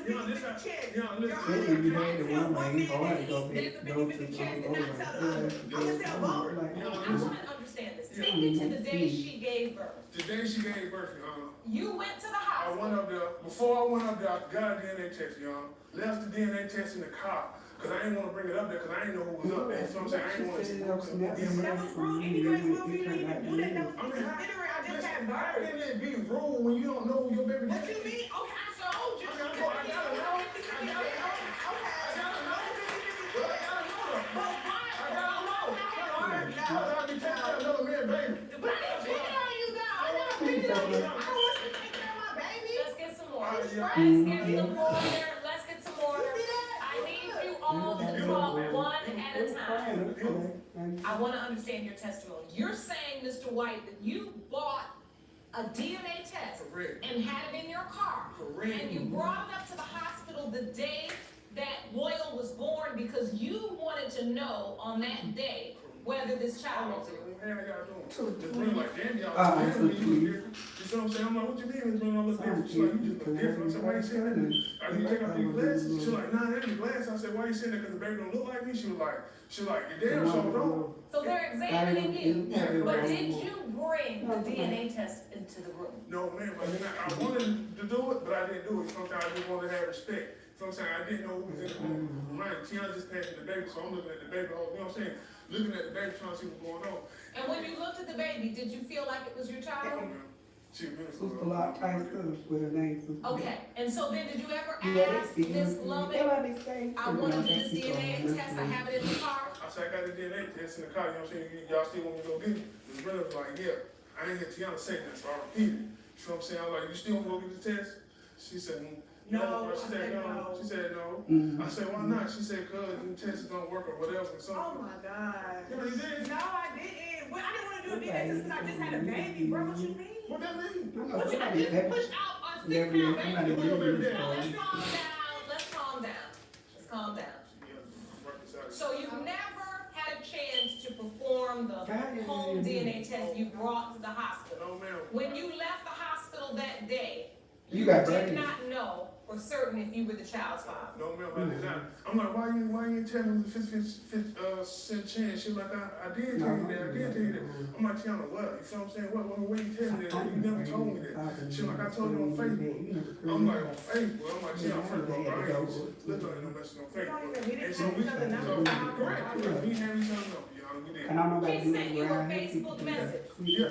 chance. Y'all, Your listen. Honor, can I tell one man that there's a 50-50 chance and not tell the other? I'm gonna tell both. I want to understand this. Take me to the day she gave birth. The day she gave birth, Your Honor. You went to the I hospital. went up there, before I went up there, I got a DNA test, Your Honor. Left the DNA test in the car, because I didn't want to bring it up there, because I didn't know who was up there. So I'm saying, I didn't want to see who was up there. That was rude anyways, Will, for you to even do that. That was considerate. I just had How birth. can it be rude when you don't know who your baby What daddy you is? mean? Okay, I told you. I gotta know. I gotta know. I gotta know. But why? I gotta know. Because I be taking care of another man's baby. But I didn't pick it on you, though. I never picked it on you. I don't want you to take care of my baby. Let's get some more. Yeah. Let's get some order. Let's get some order. You see that? I need you all to talk one at a time. I want to understand your testimony. You're saying, Mr. White, that you bought a DNA test Correct. and had it in your car. Correct. And you brought it up to the hospital the day that Boyle was born because you wanted to know on that day whether this child was yours. Man, I gotta do it. It's really like, damn, y'all family, you look different. You see what I'm saying? I'm like, what you mean it's doing all this different? She's like, you just look different. I said, why you saying that? I need to take off your glasses. She's like, nah, that ain't glasses. I said, why you saying that? Because the baby don't look like me? She was like, your damn sure don't. So they're examining you. But did you bring the DNA test into the room? No, man, but I wanted to do it, but I didn't do it. Sometimes I just wanted to have respect. Sometimes I didn't know who was in the room. Right, Tiana just passed the baby, so I'm looking at the baby, you know what I'm saying? Looking at the baby, trying to see what's going on. And when you looked at the baby, did you feel like it was your child? She was Sister Lot Tyson with her name. Okay, and so then did you ever ask Miss Loving, I want to do this DNA test, I have it in the car? I said, I got the DNA test in the car, you know what I'm saying? Y'all still want me to go get it? The brother was like, yeah. I didn't hear Tiana say that, so I repeated it. You know what I'm saying? I was like, you still want to go get the test? She said, No, She said no. She said no. I said, why not? She said, cause the tests don't work or whatever. So, Oh my God. yeah, you did. No, I didn't. Well, I didn't want to do a DNA test because I just had a baby, bro. What you mean? What that mean? What you just pushed out a 6-pound baby? Now, let's calm down, let's calm down, let's calm down. So you've never had a chance to perform the home DNA test you brought to the hospital. No, ma'am. When you left the hospital that day, You you got did baby. not know for certain if you were the child's father. No, ma'am, I did not. I'm like, why you tell me the 50% chance? She was like, I did tell you that, I did tell you that. I'm like, Tiana, what? You feel what I'm saying? What you tell me that? You never told me that. She was like, I told you on Facebook. I'm like, on Facebook? I'm like, Tiana, first of all, I ain't look like no message on Facebook. And so we, correct, we have each other number, y'all, we did. And I know She that sent you a Facebook message. Yeah.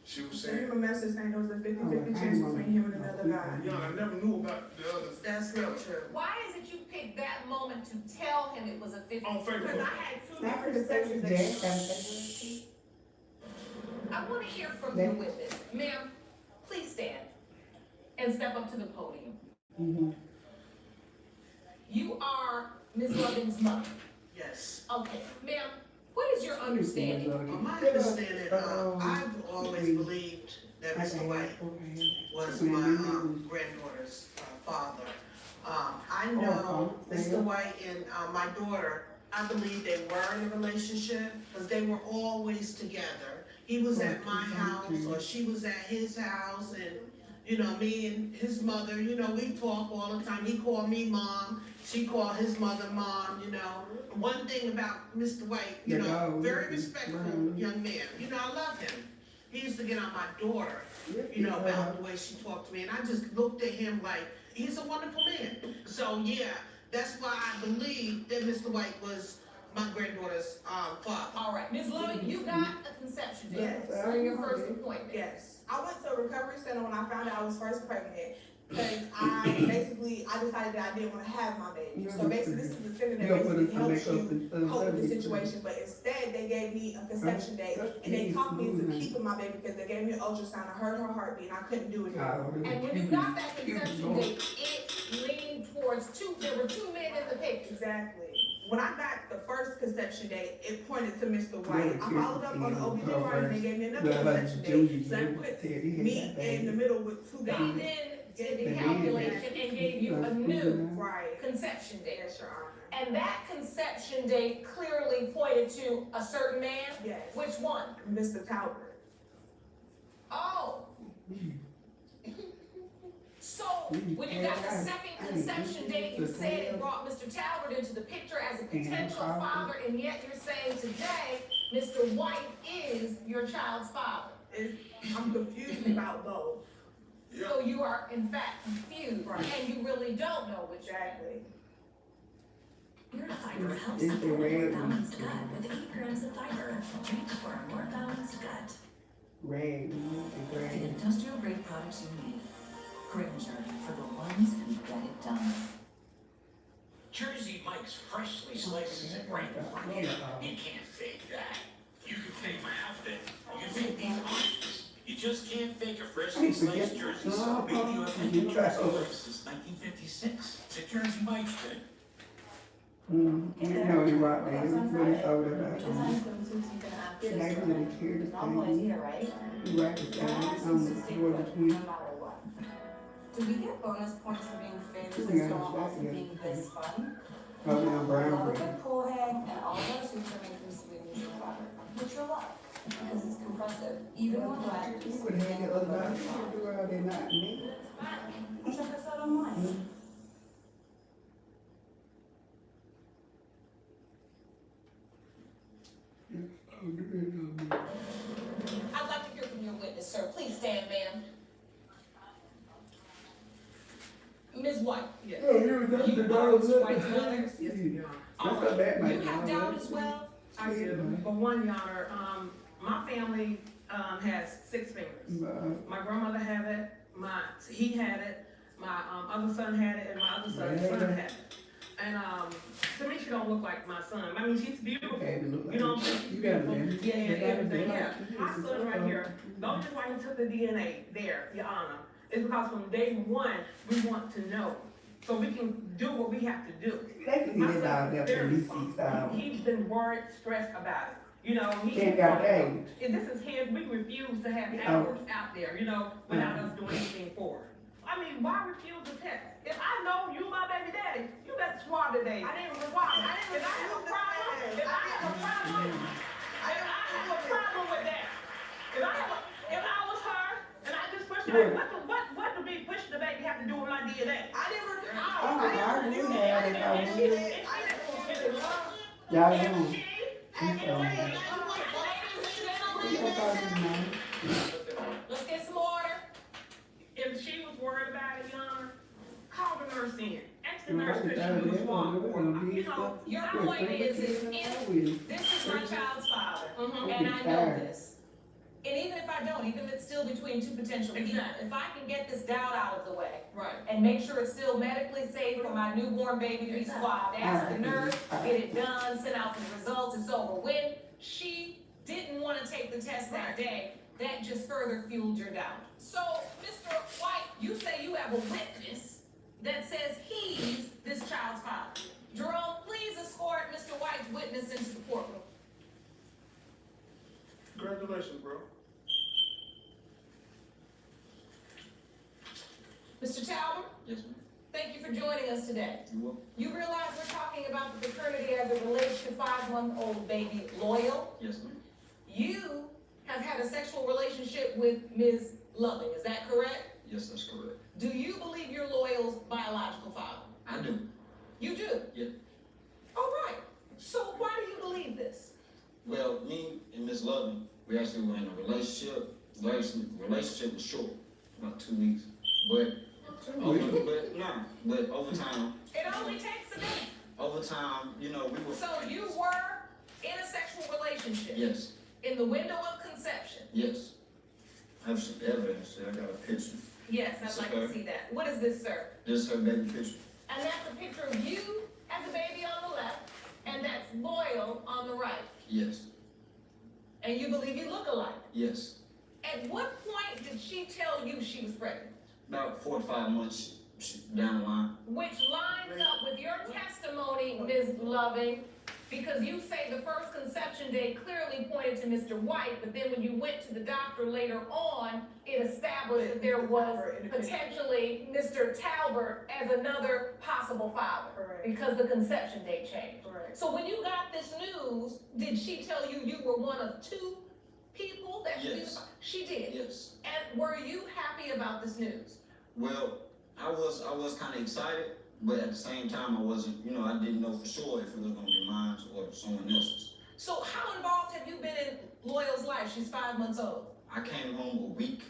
She was Send him saying, a message saying there was a 50-50 chance between him and another guy. yeah, I never knew about the other. That's not true. Why is it you picked that moment to tell him it was a 50? On Because Facebook. I had two different perceptions. I want to hear from your witness. Ma'am, please stand and step up to the podium. You are Ms. Loving's mother. Yes. Okay, ma'am, what is your understanding? My understanding, I've always believed that Mr. White was my granddaughter's father. I know Mr. White and my daughter, I believe they were in a relationship because they were always together. He was at my house or she was at his house, and you know, me and his mother, you know, we talk all the time. He called me mom, she called his mother mom, you know. One thing about Mr. White, you know, very respectful young man. You know, I love him. He used to get on my daughter, you know, about the way she talked to me, and I just looked at him like, he's a wonderful man. So yeah, that's why I believe that Mr. White was my granddaughter's father. All right, Ms. Loving, you got a conception date Yes. during your first appointment. Yes. I went to a recovery center when I found out I was first pregnant. Because I decided that I didn't want to have my baby. So basically, this is the center that basically helps you cope with the situation. But instead, they gave me a conception date, and they talked me into keeping my baby because they gave me an ultrasound. I heard her heartbeat, and I couldn't do it anymore. And when you got that conception date, it leaned towards there were two men in the picture. Exactly. When I got the first conception date, it pointed to Mr. White. I followed up on the OB/GYN, and they gave me another conception date. So that put me in the middle with two guys. He then did the calculation and gave you a new conception date. Yes, Your Honor. And that conception date clearly pointed to a certain man? Yes. Which one? Mr. Talbert. Oh. So, when you got the second conception date, you said it brought Mr. Talbert into the picture as a potential father, and yet you're saying today, Mr. White is your child's father. I'm confused about both. So you are in fact confused, and you really don't know which. Exactly. Your fiber helps support a more balanced gut with 8 grams of fiber. Reach for a more balanced gut. Red, The industrial grade products you need. Granger for the ones who get it done. Jersey Mike's freshly sliced and right. You can't fake that. You can fake my outfit. You can fake these arches. You just can't fake a freshly sliced jersey. So maybe you have been doing this since 1956. It's a Jersey Mike's thing. you know he rocked there, he really sold it out. Design swimsuits you can have She this like really cared the novel thing. idea, right? He rocked it down, Georgia No Twin. matter what. Do we get bonus points for being famous Yeah, and still also yeah. being this fun? Oh, now brown Love a bread. good pull hang, and all of our suits are made from sweet neutral fabric, which you'll love, because it's compressive, even when wet. You would have had the other night, you could do all that night, me. Check us out online. I'd like to hear from your witness, sir. Please stand, ma'am. Ms. White. Yes. Oh, you was You are Mr. White's mother. Yes, Your Honor. That's a bad You night. have doubt as well? I do. For one, Your Honor, my family, has 6 fingers. My grandmother had it, he had it, my, other son had it, and my other son's son had it. And, to me, she don't look like my son. I mean, she's beautiful. Okay, look like You know what I'm saying? She's you got beautiful. it. Yeah, You got everything, it. yeah. My son right here, the only reason why he took the DNA there, Your Honor, is because from day one, we want to know. So we can do what we have to do. They can My get son out there is for very these responsible. 6 hours. He's been worried, stressed about it. You know, he. Can't got age. And this is his, we refuse to have ours out there, you know, without us doing anything for it. I mean, why refuse to test? If I know you my baby daddy, you better swab today. I didn't swab. If I have a problem, if I have a problem with that. If I was her, and I just pushed her, what do me pushing the baby have to do with my DNA? I didn't refuse. I agree with that, if I was you. Y'all know. Let's get some order. If she was worried about it, Your Honor, call the nurse in. Ask the nurse because she was swamped. You know, Your point is if this is my child's father, and I know this, and even if I don't, even if it's still between 2 potential people, Exactly. if I can get this doubt out of the way, right. and make sure it's still medically safe for my newborn baby to be swabbed, ask the nurse, get it done, send out the results, it's over. When she didn't want to take the test that day, that just further fueled your doubt. So, Mr. White, you say you have a witness that says he's this child's father. Jerome, please escort Mr. White's witness into the courtroom. Congratulations, bro. Mr. Talbot, Yes, ma'am. thank you for joining us today. You will? You realize we're talking about the paternity as it relates to 5-month-old baby Loyal. Yes, ma'am. You have had a sexual relationship with Ms. Loving, is that correct? Yes, that's correct. Do you believe you're Loyal's biological father? I do. You do? Yeah. All right. So why do you believe this? Well, me and Miss Loving, we actually were in a relationship. Relationship was short, about 2 weeks. But over time, It only takes a minute. over time, you know, we were. So you were in a sexual relationship? Yes, In the window of conception? yes. I have some evidence. I got a picture. Yes, I'd like to see that. What is this, sir? This is her baby picture. And that's a picture of you as a baby on the left, and that's Loyal on the right. Yes, And you believe you look alike. yes. At what point did she tell you she was pregnant? About 4 to 5 months down the line. Which lines up with your testimony, Ms. Loving, because you say the first conception day clearly pointed to Mr. White, but then when you went to the doctor later on, it established that there was potentially Mr. Talbert as another possible father. Correct. Because the conception date changed. Correct. So when you got this news, did she tell you you were one of 2 people that should be the Yes. father? She did. Yes. And were you happy about this news? Well, I was kind of excited, but at the same time, I wasn't, I didn't know for sure if it was going to be mine or someone else's. So how involved have you been in Loyal's life? She's 5 months old. I came home a week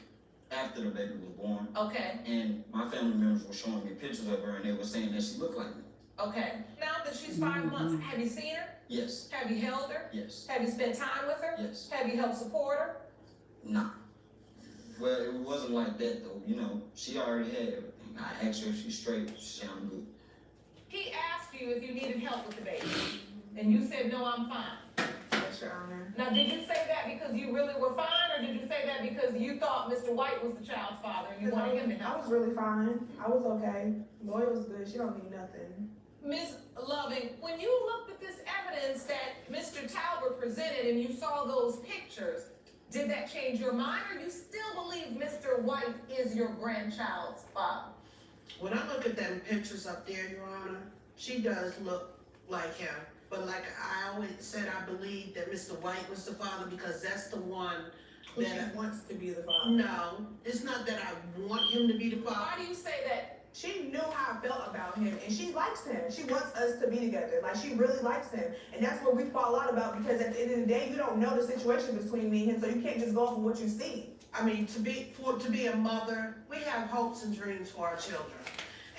after the baby was born. Okay. And my family members were showing me pictures of her, and they were saying that she looked like me. Okay. Now that she's 5 months, have you seen her? Yes. Have you held her? Yes. Have you spent time with her? Yes. Have you helped support her? Nah. Well, it wasn't like that though. She already had everything. I asked her if she's straight. She said I'm good. He asked you if you needed help with the baby, and you said, no, I'm fine. Yes, Your Honor. Now, did you say that because you really were fine, or did you say that because you thought Mr. White was the child's father and you wanted him to I help? was really fine. I was okay. Loyal was good. She don't need nothing. Ms. Loving, when you looked at this evidence that Mr. Talbot presented and you saw those pictures, did that change your mind, or you still believe Mr. White is your grandchild's father? When I look at them pictures up there, Your Honor, she does look like him. But like I always said, I believe that Mr. White was the father because that's the one Who she that wants to be the father. No, it's not that I want him to be the father. Why do you say that? She knew how I felt about him, and she likes him. She wants us to be together. Like, she really likes him. And that's what we fall out about, because at the end of the day, you don't know the situation between me and him, so you can't just go off of what you see. I mean, to be a mother, we have hopes and dreams for our children.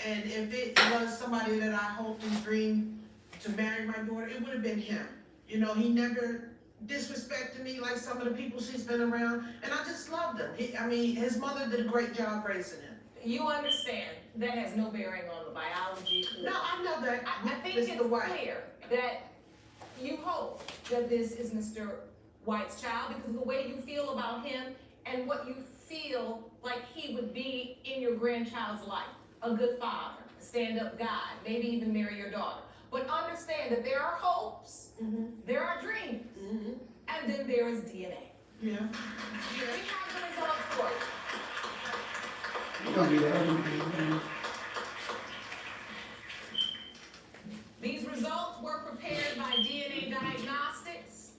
And if it was somebody that I hoped and dreamed to marry my daughter, it would have been him. He never disrespected me like some of the people she's been around, and I just loved him. His mother did a great job raising him. You understand that has no bearing on the biology. No, I know that. I think it's clear that you hope that this is Mr. White's child because of the way you feel about him and what you feel like he would be in your grandchild's life. A good father, a stand-up guy, maybe even marry your daughter. But understand that there are hopes, there are dreams, and then there is DNA. Yeah. We have the results for you. You're gonna be the other man. These results were prepared by DNA Diagnostics,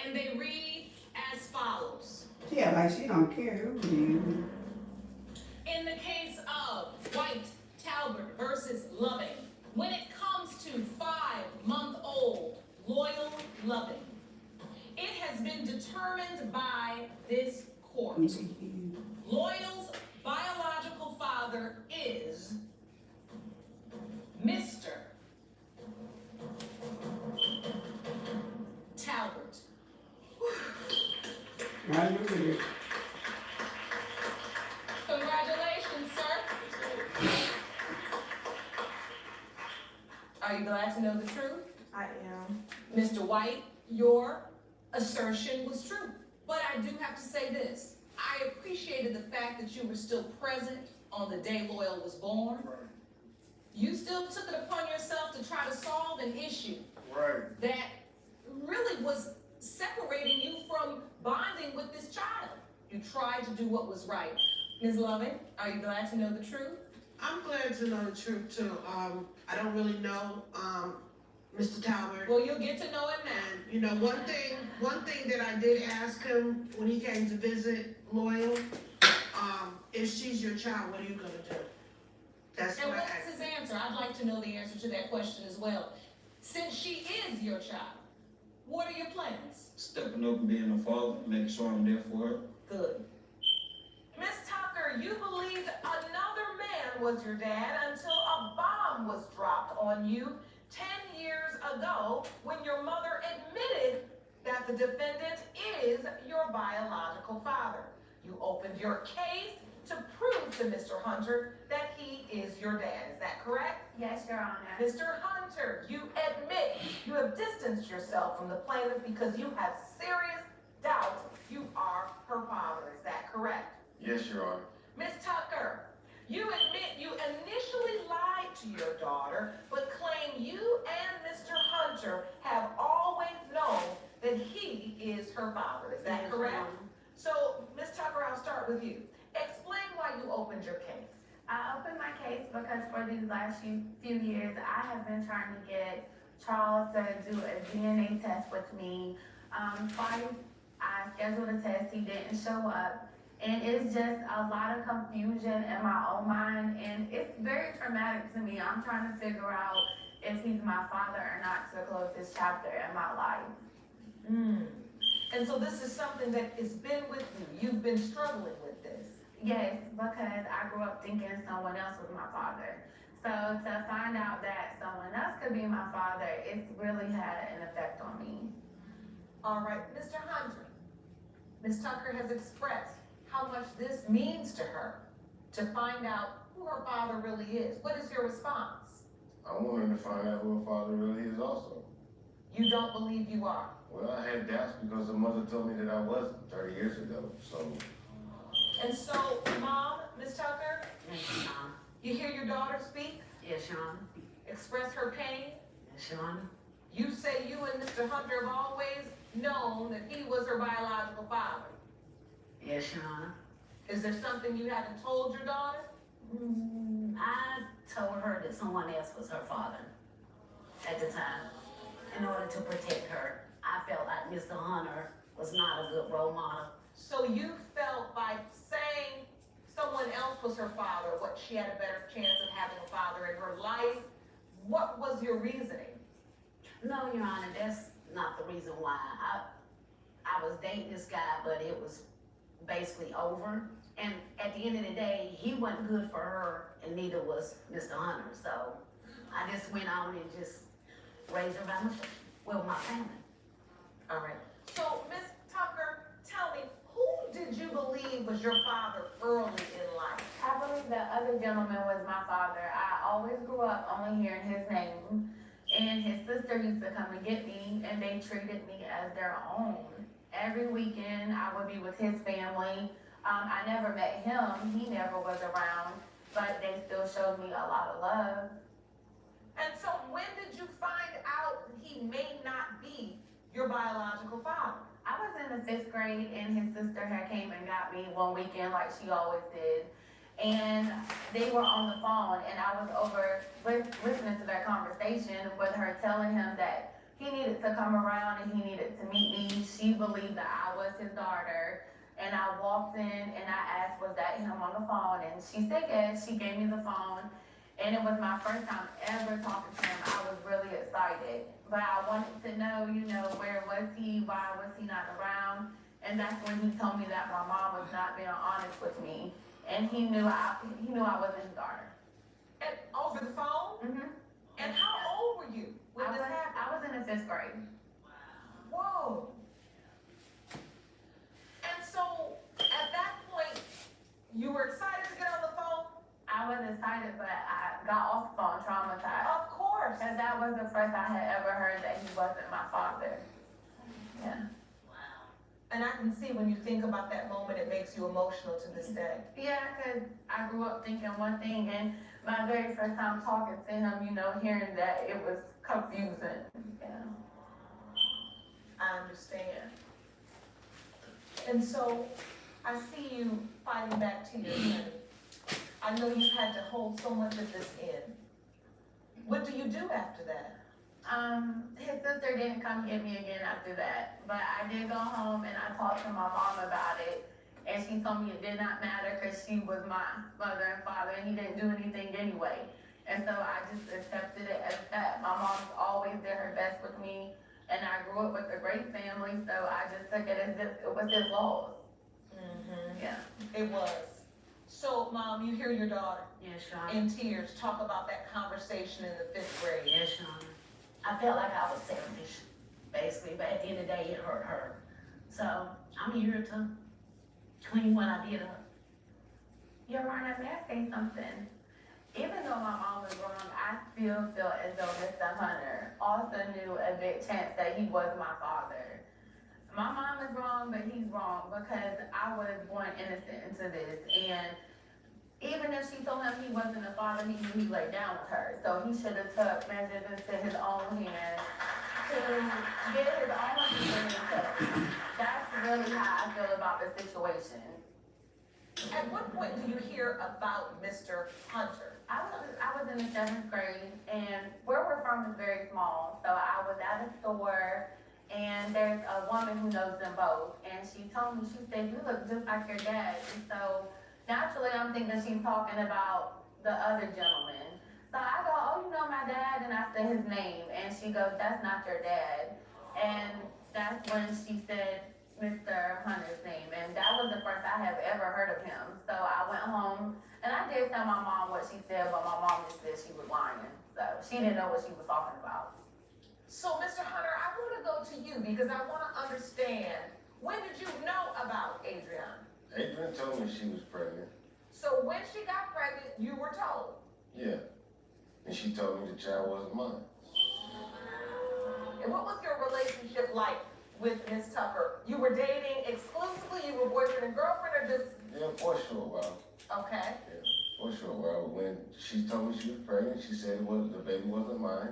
and they read as follows. Yeah, like she don't care who it is. In the case of White Talbot versus Loving, when it comes to 5-month-old Loyal Loving, it has been determined by this court. Loyal's biological father is Mr. Talbot. I knew it. Congratulations, sir. Are you glad to know the truth? I am. Mr. White, your assertion was true. But I do have to say this. I appreciated the fact that you were still present on the day Loyal was born. Right. You still took it upon yourself to try to solve an issue Right. that really was separating you from bonding with this child. You tried to do what was right. Ms. Loving, are you glad to know the truth? I'm glad to know the truth too. I don't really know Mr. Talbot. Well, you'll get to know it now. And one thing that I did ask him when he came to visit Loyal, if she's your child, what are you gonna do? That's And what I what asked. is his answer? I'd like to know the answer to that question as well. Since she is your child, what are your plans? Stepping up and being a father, making sure I'm there for her. Good. Miss Tucker, you believed another man was your dad until a bomb was dropped on you 10 years ago when your mother admitted that the defendant is your biological father. You opened your case to prove to Mr. Hunter that he is your dad. Is that correct? Yes, Your Honor. Mr. Hunter, you admit you have distanced yourself from the plaintiff because you have serious doubt you are her father. Is that correct? Yes, Your Honor. Ms. Tucker, you admit you initially lied to your daughter, but claim you and Mr. Hunter have always known that he is her father. Is that Yes, correct? ma'am. So, Ms. Tucker, I'll start with you. Explain why you opened your case. I opened my case because for these last few years, I have been trying to get Charles to do a DNA test with me. Twice I scheduled a test, he didn't show up. And it's just a lot of confusion in my own mind, and it's very traumatic to me. I'm trying to figure out if he's my father or not to close this chapter in my life. And so this is something that has been with you. You've been struggling with this. Yes, because I grew up thinking someone else was my father. So to find out that someone else could be my father, it's really had an effect on me. All right, Mr. Hunter, Ms. Tucker has expressed how much this means to her to find out who her father really is. What is your response? I wanted to find out who her father really is also. You don't believe you are? Well, I had doubts because the mother told me that I wasn't 30 years ago, so. And so, Mom, Ms. Tucker, Yes, Sean. you hear your daughter speak, Yes, Sean. express her pain. Yes, Sean. You say you and Mr. Hunter have always known that he was her biological father. Yes, Sean. Is there something you haven't told your daughter? I told her that someone else was her father at the time in order to protect her. I felt like Mr. Hunter was not a good role model. So you felt by saying someone else was her father, what she had a better chance of having a father in her life? What was your reasoning? No, Your Honor, that's not the reason why. I was dating this guy, but it was basically over. And at the end of the day, he wasn't good for her, and neither was Mr. Hunter. So I just went on and just raised her by myself, with my family. All right. So, Ms. Tucker, tell me, who did you believe was your father early in life? I believe the other gentleman was my father. I always grew up only hearing his name, and his sister used to come and get me, and they treated me as their own. Every weekend, I would be with his family. I never met him. He never was around, but they still showed me a lot of love. And so when did you find out he may not be your biological father? I was in the 5th grade, and his sister had came and got me one weekend like she always did. And they were on the phone, and I was over listening to their conversation with her telling him that he needed to come around and he needed to meet me. She believed that I was his daughter. And I walked in and I asked, was that him on the phone? And she said yes. She gave me the phone. And it was my first time ever talking to him. I was really excited. But I wanted to know, where was he? Why was he not around? And that's when he told me that my mom was not being honest with me. And he knew I wasn't his daughter. And over the phone? Mm-hmm. And how old were you when this happened? I was in the 5th grade. Whoa. And so, at that point, you were excited to get on the phone? I was excited, but I got off the phone traumatized. Of course. Because that was the first I had ever heard that he wasn't my father. Yeah. And I can see when you think about that moment, it makes you emotional to this day. Yeah, because I grew up thinking one thing, and my very first time talking to him, hearing that, it was confusing. Yeah. I understand. And so, I see you fighting back to your journey. I know you've had to hold so much of this in. What do you do after that? His sister didn't come get me again after that, but I did go home and I talked to my mom about it, and she told me it did not matter because she was my mother and father, and he didn't do anything anyway. And so I just accepted it as that. My mom's always did her best with me, and I grew up with a great family, so I just took it as if it was his loss. Mm-hmm. Yeah. It was. So, Mom, you hear your daughter Yes, Sean. in tears talk about that conversation in the 5th grade. Yes, Sean. I felt like I was selfish, basically, but at the end of the day, it hurt her. So I'm here to clean what I did up. Your Honor, may I say something? Even though my mom was wrong, I still feel as though Mr. Hunter also knew a big chance that he was my father. My mom is wrong, but he's wrong because I was born innocent into this. And even if she told him he wasn't a father, he knew he laid down with her. So he should have took measures into his own hands to get his own understanding. That's really how I feel about the situation. At what point do you hear about Mr. Hunter? I was in the 7th grade, and where we're from is very small. So I was at a store, and there's a woman who knows them both, and she told me, she said, you look just like your dad. And so naturally I'm thinking she's talking about the other gentleman. So I go, oh, you know my dad? And I said his name, and she goes, that's not your dad. And that's when she said Mr. Hunter's name, and that was the first I have ever heard of him. So I went home, and I did tell my mom what she said, but my mom just said she was lying. So she didn't know what she was talking about. So, Mr. Hunter, I want to go to you because I want to understand, when did you know about Adriana? Adrian told me she was pregnant. So when she got pregnant, you were told? Yeah. And she told me the child wasn't mine. And what was your relationship like with Miss Tucker? You were dating exclusively, you were boyfriend and girlfriend, or just? Yeah, for a short while. Okay. Yeah, for a short while. When she told me she was pregnant, she said the baby wasn't mine.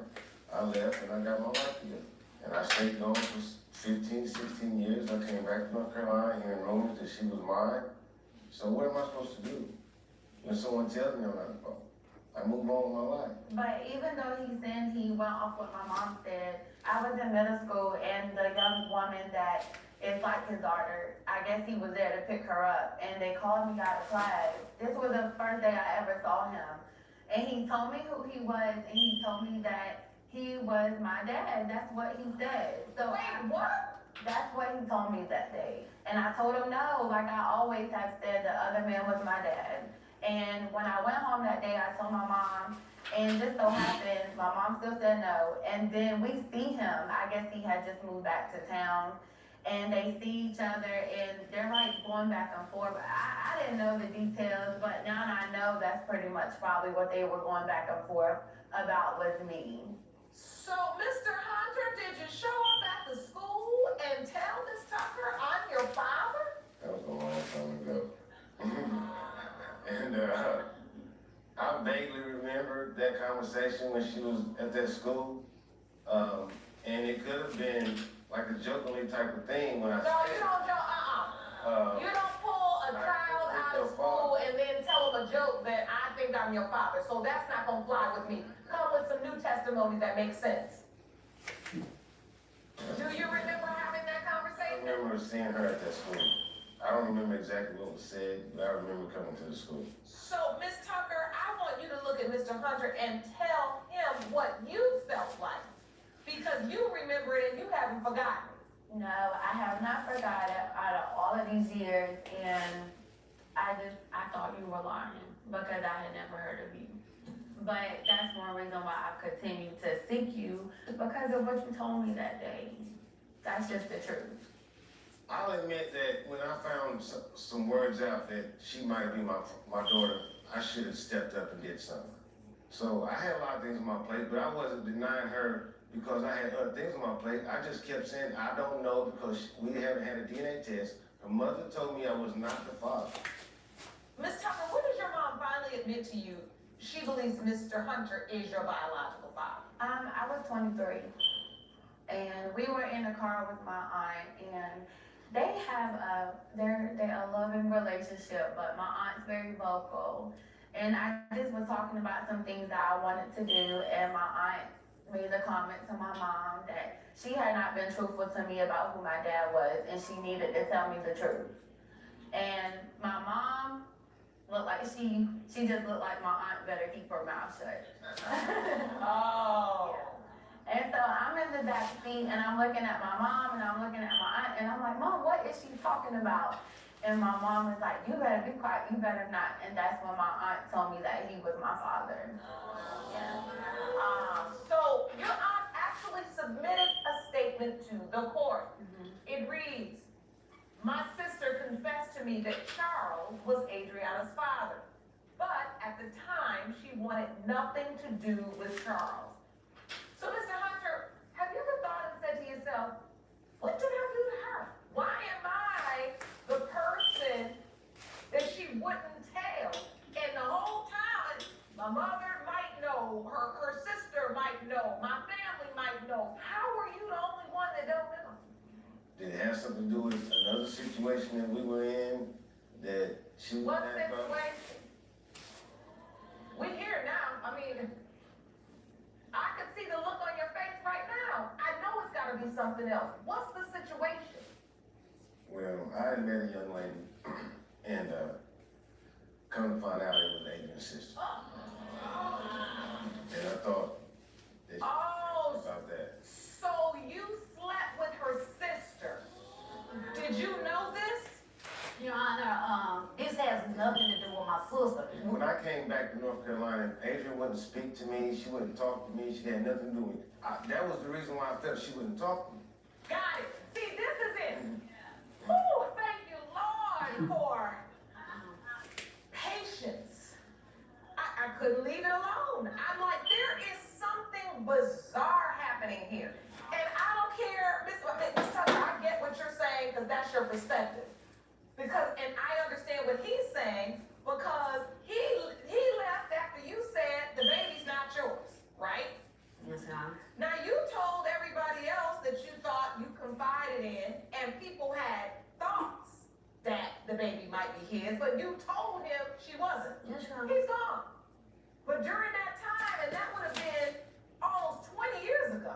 I left and I got my life together. And I stayed gone for 15, 16 years. I came back to North Carolina hearing rumors that she was mine. So what am I supposed to do when someone tells me I'm not the father? I move on with my life. But even though he said he went off what my mom said, I was in middle school, and the young woman that is like his daughter, I guess he was there to pick her up, and they called me out of class. This was the first day I ever saw him. And he told me who he was, and he told me that he was my dad. That's what he said. So Wait, what? that's what he told me that day. And I told him no, like I always have said, the other man was my dad. And when I went home that day, I told my mom, and just so happened, my mom still said no. And then we see him, I guess he had just moved back to town, and they see each other, and they're like going back and forth. I didn't know the details, but now I know that's pretty much probably what they were going back and forth about with me. So, Mr. Hunter, did you show up at the school and tell Miss Tucker I'm your father? That was a long time ago. And I vaguely remember that conversation when she was at that school. And it could have been like a jokingly type of thing when I No, said, you don't joke, You don't pull a child out of school and then tell them a joke that I think I'm your father. So that's not gonna fly with me. Come with some new testimony that makes sense. Do you remember having that I conversation? remember seeing her at that school. I don't remember exactly what was said, but I remember coming to the school. So, Miss Tucker, I want you to look at Mr. Hunter and tell him what you felt like. Because you remember it and you haven't forgotten. No, I have not forgotten out of all of these years, and I thought you were lying because I had never heard of you. But that's one reason why I continue to seek you, because of what you told me that day. That's just the truth. I'll admit that when I found some words out that she might be my daughter, I should have stepped up and did something. So I had a lot of things on my plate, but I wasn't denying her because I had other things on my plate. I just kept saying, I don't know because we haven't had a DNA test. Her mother told me I was not the father. Miss Tucker, when did your mom finally admit to you she believes Mr. Hunter is your biological father? I was 23, and we were in the car with my aunt, and they have they're a loving relationship, but my aunt's very vocal. And I just was talking about some things that I wanted to do, and my aunt made a comment to my mom that she had not been truthful to me about who my dad was, and she needed to tell me the truth. And my mom looked like she just looked like my aunt better keep her mouth shut. Oh. And so I'm in the back seat, and I'm looking at my mom, and I'm looking at my aunt, and I'm like, Mom, what is she talking about? And my mom is like, you better be quiet, you better not. And that's when my aunt told me that he was my father. Yeah. So your aunt actually submitted a statement to the court. It reads, my sister confessed to me that Charles was Adriana's father, but at the time she wanted nothing to do with Charles. So Mr. Hunter, have you ever thought and said to yourself, what did I do to her? Why am I the person that she wouldn't tell? And the whole time, my mother might know, her sister might know, my family might know. How are you the only one that don't know? Did it have something to do with another situation that we were in that she was What mad about? situation? We here now. I mean, I can see the look on your face right now. I know it's got to gotta be something else. What's the situation? Well, I had met a young lady, and come to find out it was Adrian's sister. And I thought that about that. So you slept with her sister. Did you know this? Your Honor, this has nothing to do with my sister. When I came back to North Carolina, Adrian wouldn't speak to me, she wouldn't talk to me, she had nothing to do with it. That was the reason why I felt she wouldn't talk to me. Got it. See, this is it. Ooh, thank you, Lord, for patience. I couldn't leave it alone. I'm like, there is something bizarre happening here. And I don't care, Miss Tucker, I get what you're saying, because that's your perspective. And I understand what he's saying, because he left after you said the baby's not yours, right? Yes, Your Honor. Now, you told everybody else that you thought you confided in, and people had thoughts that the baby might be his, but you told him she wasn't. Yes, Your Honor. He's gone. But during that time, and that would have been almost 20 years ago,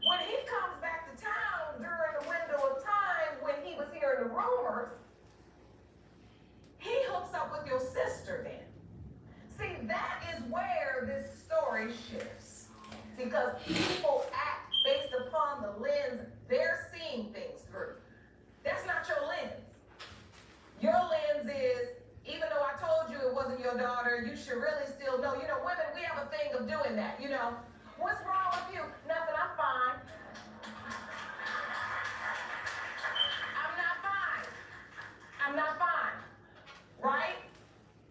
when he comes back to town during the window of time when he was hearing the rumors, he hooks up with your sister then. See, that is where this story shifts. Because people act based upon the lens they're seeing things through. That's not your lens. Your lens is, even though I told you it wasn't your daughter, you should really still know. You know, women, we have a thing of doing that, you know. What's wrong with you? Nothing, I'm fine. I'm not fine. I'm not fine. Right?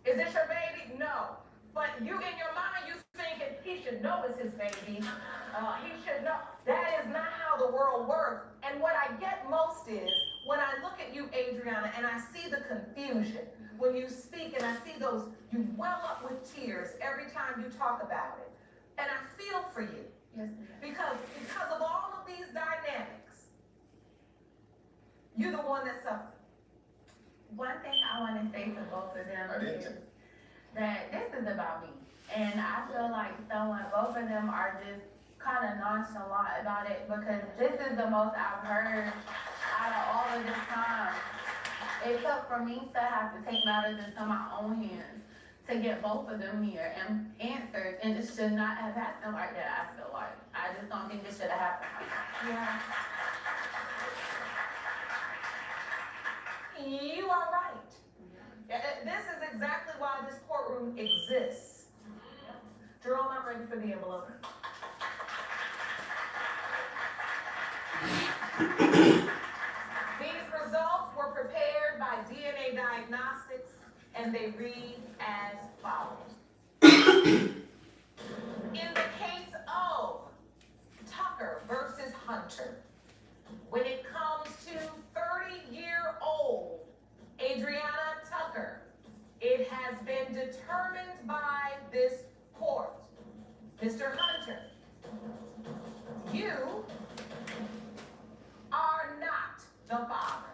Is this your baby? No. But you in your mind, you thinking he should know it's his baby. He should know. That is not how the world works. And what I get most is, when I look at you, Adriana, and I see the confusion, when you speak and I see those, you well up with tears every time you talk about it. And I feel for you. Yes, because of all of these dynamics, you're the one that suffers. One thing I want to say to both of them I didn't is say. that this is about me. And I feel like both of them are just kind of nonchalant about it, because this is the most I've heard out of all of this time. It took for me to have to take matters into my own hands to get both of them here and answered, and this should not have happened like that, I feel like. I just don't think this should have happened like that. Yeah. You are right. This is exactly why this courtroom exists. Jerome, I'm ready for the envelope. These results were prepared by DNA Diagnostics, and they read as follows. In the case of Tucker versus Hunter, when it comes to 30-year-old Adriana Tucker, it has been determined by this court. Mr. Hunter, you are not the father.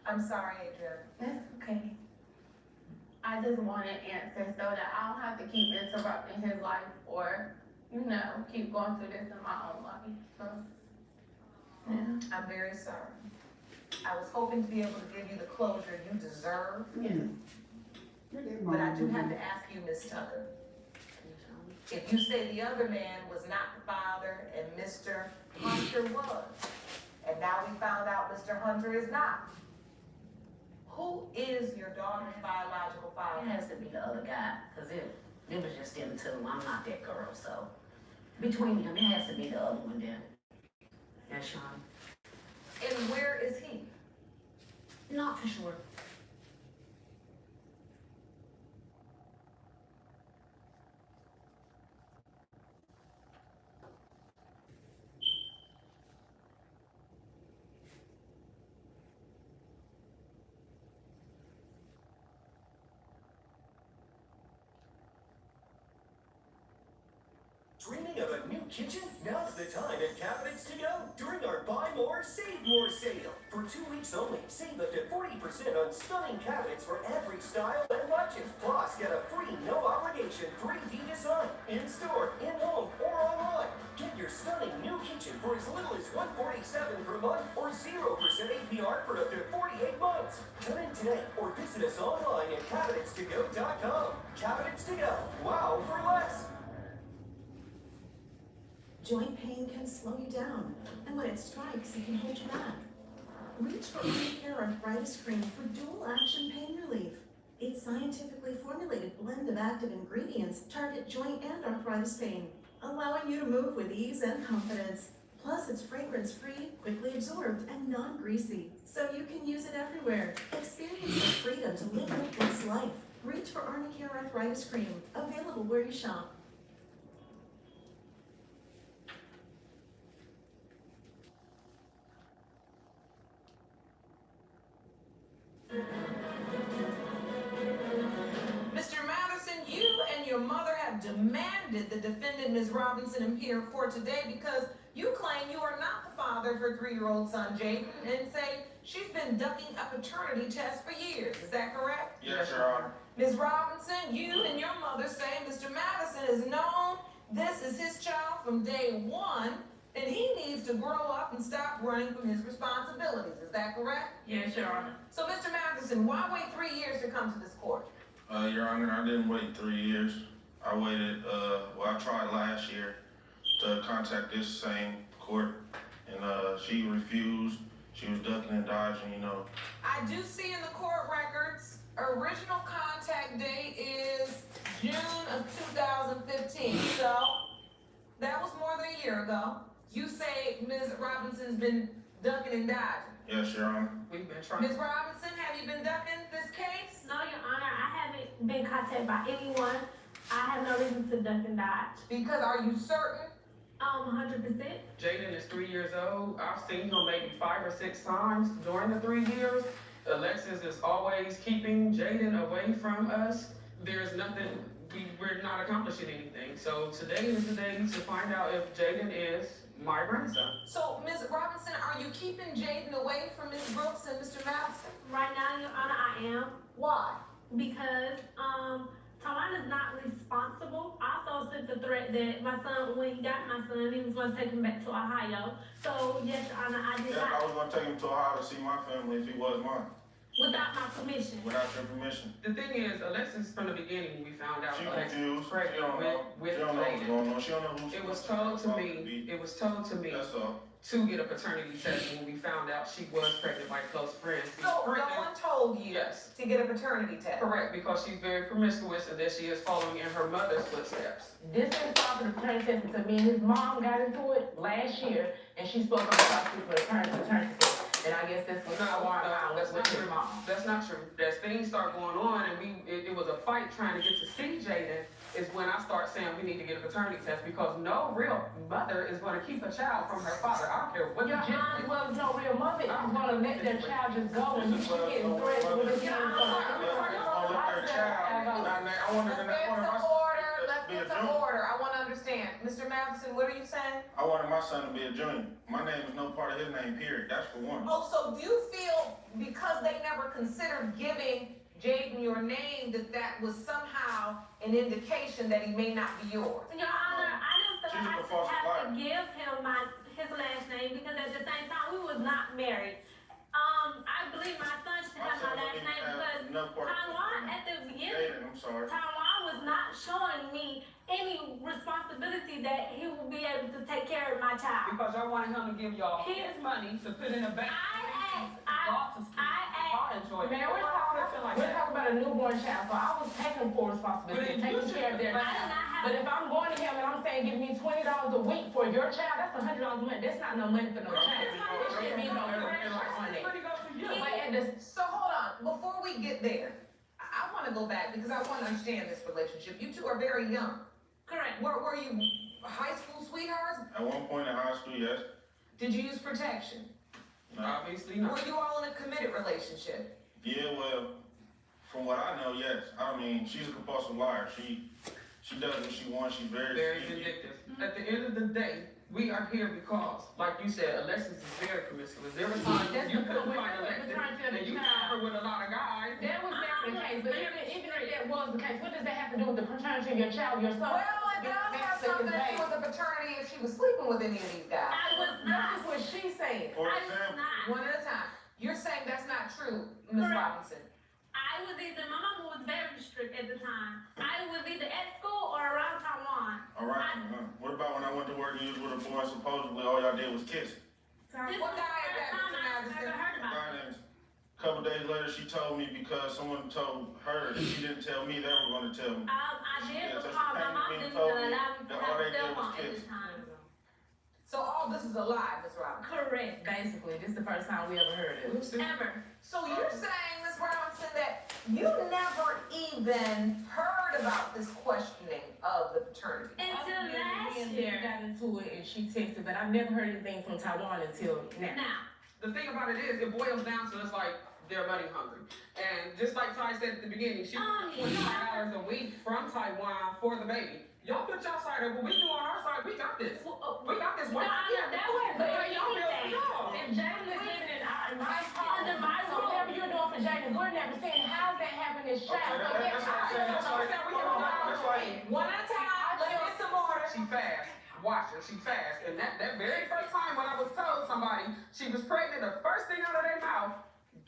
I'm sorry, Adriana. That's okay. I just want an answer so that I don't have to keep interrupting his life or, keep going through this in my own life. So, yeah. I'm very sorry. I was hoping to be able to give you the closure you deserve. But I do have to ask you, Ms. Tucker, if you say the other man was not the father and Mr. Hunter was, and now we found out Mr. Hunter is not, who is your daughter's biological It father? has to be the other guy, because it was just them two. I'm not that girl, so between them, it has to be the other one then. Yes, Sean. And where is he? Not for sure. Dreaming of a new kitchen? Now's the time at Cabinets to Go during our Buy More, Save More sale. For 2 weeks only, save up to 40% on stunning cabinets for every style and budget. Plus, get a free, no obligation 3D design in store, in home, for as little as $147 per month or 0% APR for up to 48 months. Come in today or visit us online at cabinetstogo.com. Cabinets to Go. Wow for less. Joint pain can slow you down, and when it strikes, it can hold you back. Reach for Armacare Arthritis Cream for dual action pain relief. Its scientifically formulated blend of active ingredients target joint and arthritis pain, allowing you to move with ease and confidence. Plus, it's fragrance-free, quickly absorbed, and non-greasy, so you can use it everywhere. Experience the freedom to live your best life. Reach for Armacare Arthritis Cream, available where you shop. Mr. Madison, you and your mother have demanded the defendant, Ms. Robinson, appear in court today because you claim you are not the father of her 3-year-old son, Jaden, and say she's been ducking a paternity test for years. Is that correct? Yes, Your Honor. Ms. Robinson, you and your mother say Mr. Madison has known this is his child from day one, and he needs to grow up and stop running from his responsibilities. Is that correct? Yes, Your Honor. So, Mr. Madison, why wait 3 years to come to this court? Your Honor, I didn't wait 3 years. I waited, I tried last year to contact this same court, and she refused. She was ducking and dodging, you know. I do see in the court records, original contact date is June of 2015. So, that was more than a year ago. You say Ms. Robinson's been ducking and dodging. Yes, Your Honor. We've been trying. Ms. Robinson, have you been ducking this case? No, Your Honor, I haven't been contacted by anyone. I have no reason to duck and dodge. Because are you certain? 100%. Jaden is 3 years old. I've seen him maybe 5 or 6 times during the 3 years. Alexis is always keeping Jaden away from us. There's nothing, we're not accomplishing anything. So today is the day to find out if Jaden is my grandson. So, Ms. Robinson, are you keeping Jaden away from Ms. Brooks and Mr. Madison? Right now, Your Honor, I am. Why? Because, Tawana is not responsible. I also sent the threat that my son, when he got my son, he was going to take him back to Ohio. So, yes, Your Honor, I did Yeah, I not, was gonna take him to Ohio to see my family if he was mine, without my permission. without your permission. The thing is, Alexis, from the beginning, we found out She Alexis confused. was She don't pregnant know. with She don't know what's Jaden. going on. She don't know who she It was told to me, That's all. to get a paternity test when we found out she was pregnant by close friends. So, no one told you Yes. to get a paternity test? Correct, because she's very promiscuous and that she is following in her mother's footsteps. This is part of the paternity test because me and his mom got into it last year, and she spoke on the topic for the paternity test. And I guess this was No, why I that's was not with his true. mom. That's not true. As things start going on and it was a fight trying to get to see Jaden is when I start saying we need to get a paternity test because no real mother is going to keep a child from her father. I don't care what Your the aunt was no real mother. She's gonna let their child just go and you getting threatened with his I wanted Let's get some order. Let's get some order. I want to understand. Mr. Madison, what are you saying? I wanted my son to be a junior. My name is no part of his name, period. That's for one. Oh, so do you feel because they never considered giving Jaden your name that was somehow an indication that he may not be yours? Your Honor, I didn't feel She's like a I false have liar. to give him his last name because at the same time, we was not married. I believe my son should have my last name because Taiwan at the beginning, Jaden, I'm sorry. Taiwan was not showing me any responsibility that he will be able to take care of my child. because I wanted him to give y'all his money to put in a bank. I enjoy it. Man, we're talking about a newborn child, so I was taking full responsibility, taking care of their child. But if I'm going to him and I'm saying give me $20 a week for your child, that's $100 a month. That's not no money for no child. It shouldn't be no money. So hold on, before we get there, I want to go back because I want to understand this relationship. You two are very young. Correct. Were you high school sweethearts? At one point in high school, yes. Did you use protection? No. Obviously not. Were you all in a committed relationship? Yeah, well, from what I know, yes. I mean, she's a compulsive liar. She does what she wants. She's very sneaky. vindictive. At the end of the day, we are here because, like you said, Alexis is very promiscuous. There were times when you couldn't find Alexis and you found her with a lot of guys. That was never the case, but even if that was the case, what does that have to do with the paternity of your child, your son? Well, it does have something to do with the paternity if she was sleeping with any of these guys. I was not. That's what she's saying. For I was example, not. One at a time. You're saying that's not true, Ms. Correct. Robinson. I was either, my mama was very strict at the time. I was either at school or around Taiwan. all right. What about when I went to work and you was with a boy and supposedly all y'all did was kiss? This What was guy the is that, first time Mr. I've Madison? ever heard about it. Finance. A couple days later, she told me because someone told her and she didn't tell me, they were going to tell me. I did Yeah, so she recall my came to mom me and didn't told even me allow me to that have all a they cell did was phone at kiss. this time. So all this is a lie, Ms. Robinson. Correct. Basically, this is the first time we ever heard it. Ever. So you're saying, Ms. Robinson, that you never even heard about this questioning of the paternity? Until last We year. got into it and she texted, but I've never heard anything from Taiwan until now. Now, The thing about it is, it boils down to it's like they're money hungry. And just like Ty said at the beginning, she wants $25 a week from Taiwan for the baby. Y'all put y'all side up, but we do on our side, we got this. We got this. no, that wasn't But for y'all bills for anything. y'all. If Jaden is living in my Under my so whatever you're doing for Jaden, we're never saying how's that having this child. So Okay, that's what I'm saying. That's like, that's like, One at a time, let's get some order. She fast. Watch her, she fast. And that very first time when I was told somebody she was pregnant, the first thing out of their mouth,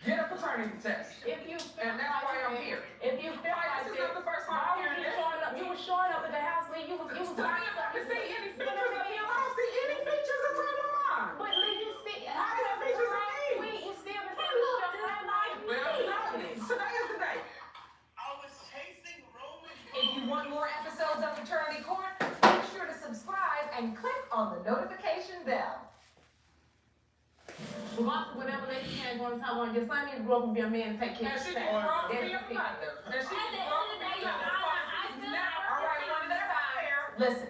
get a paternity test. If you feel And that's why I'm here. If you feel Like, like this is not the first time why I'm was hearing you this. showing up? You were showing up at the house, Lee. You was Tell me if I can see any features of him. I don't see any features of Taiwan. But Lee, you see, How is it features of me? You still the same look stuff just right like now. Well, today is the day. I was chasing Roman. If you want more episodes of Paternity Court, make sure to subscribe and click on the notification bell. Regardless of whatever lady can go in Taiwan, your son needs to grow up and be a man and take care And of she his can grow up family. to be a mother. And she At can the grow up end of to the day, be a Your mother. Honor, I feel like All right, one at a time. Listen,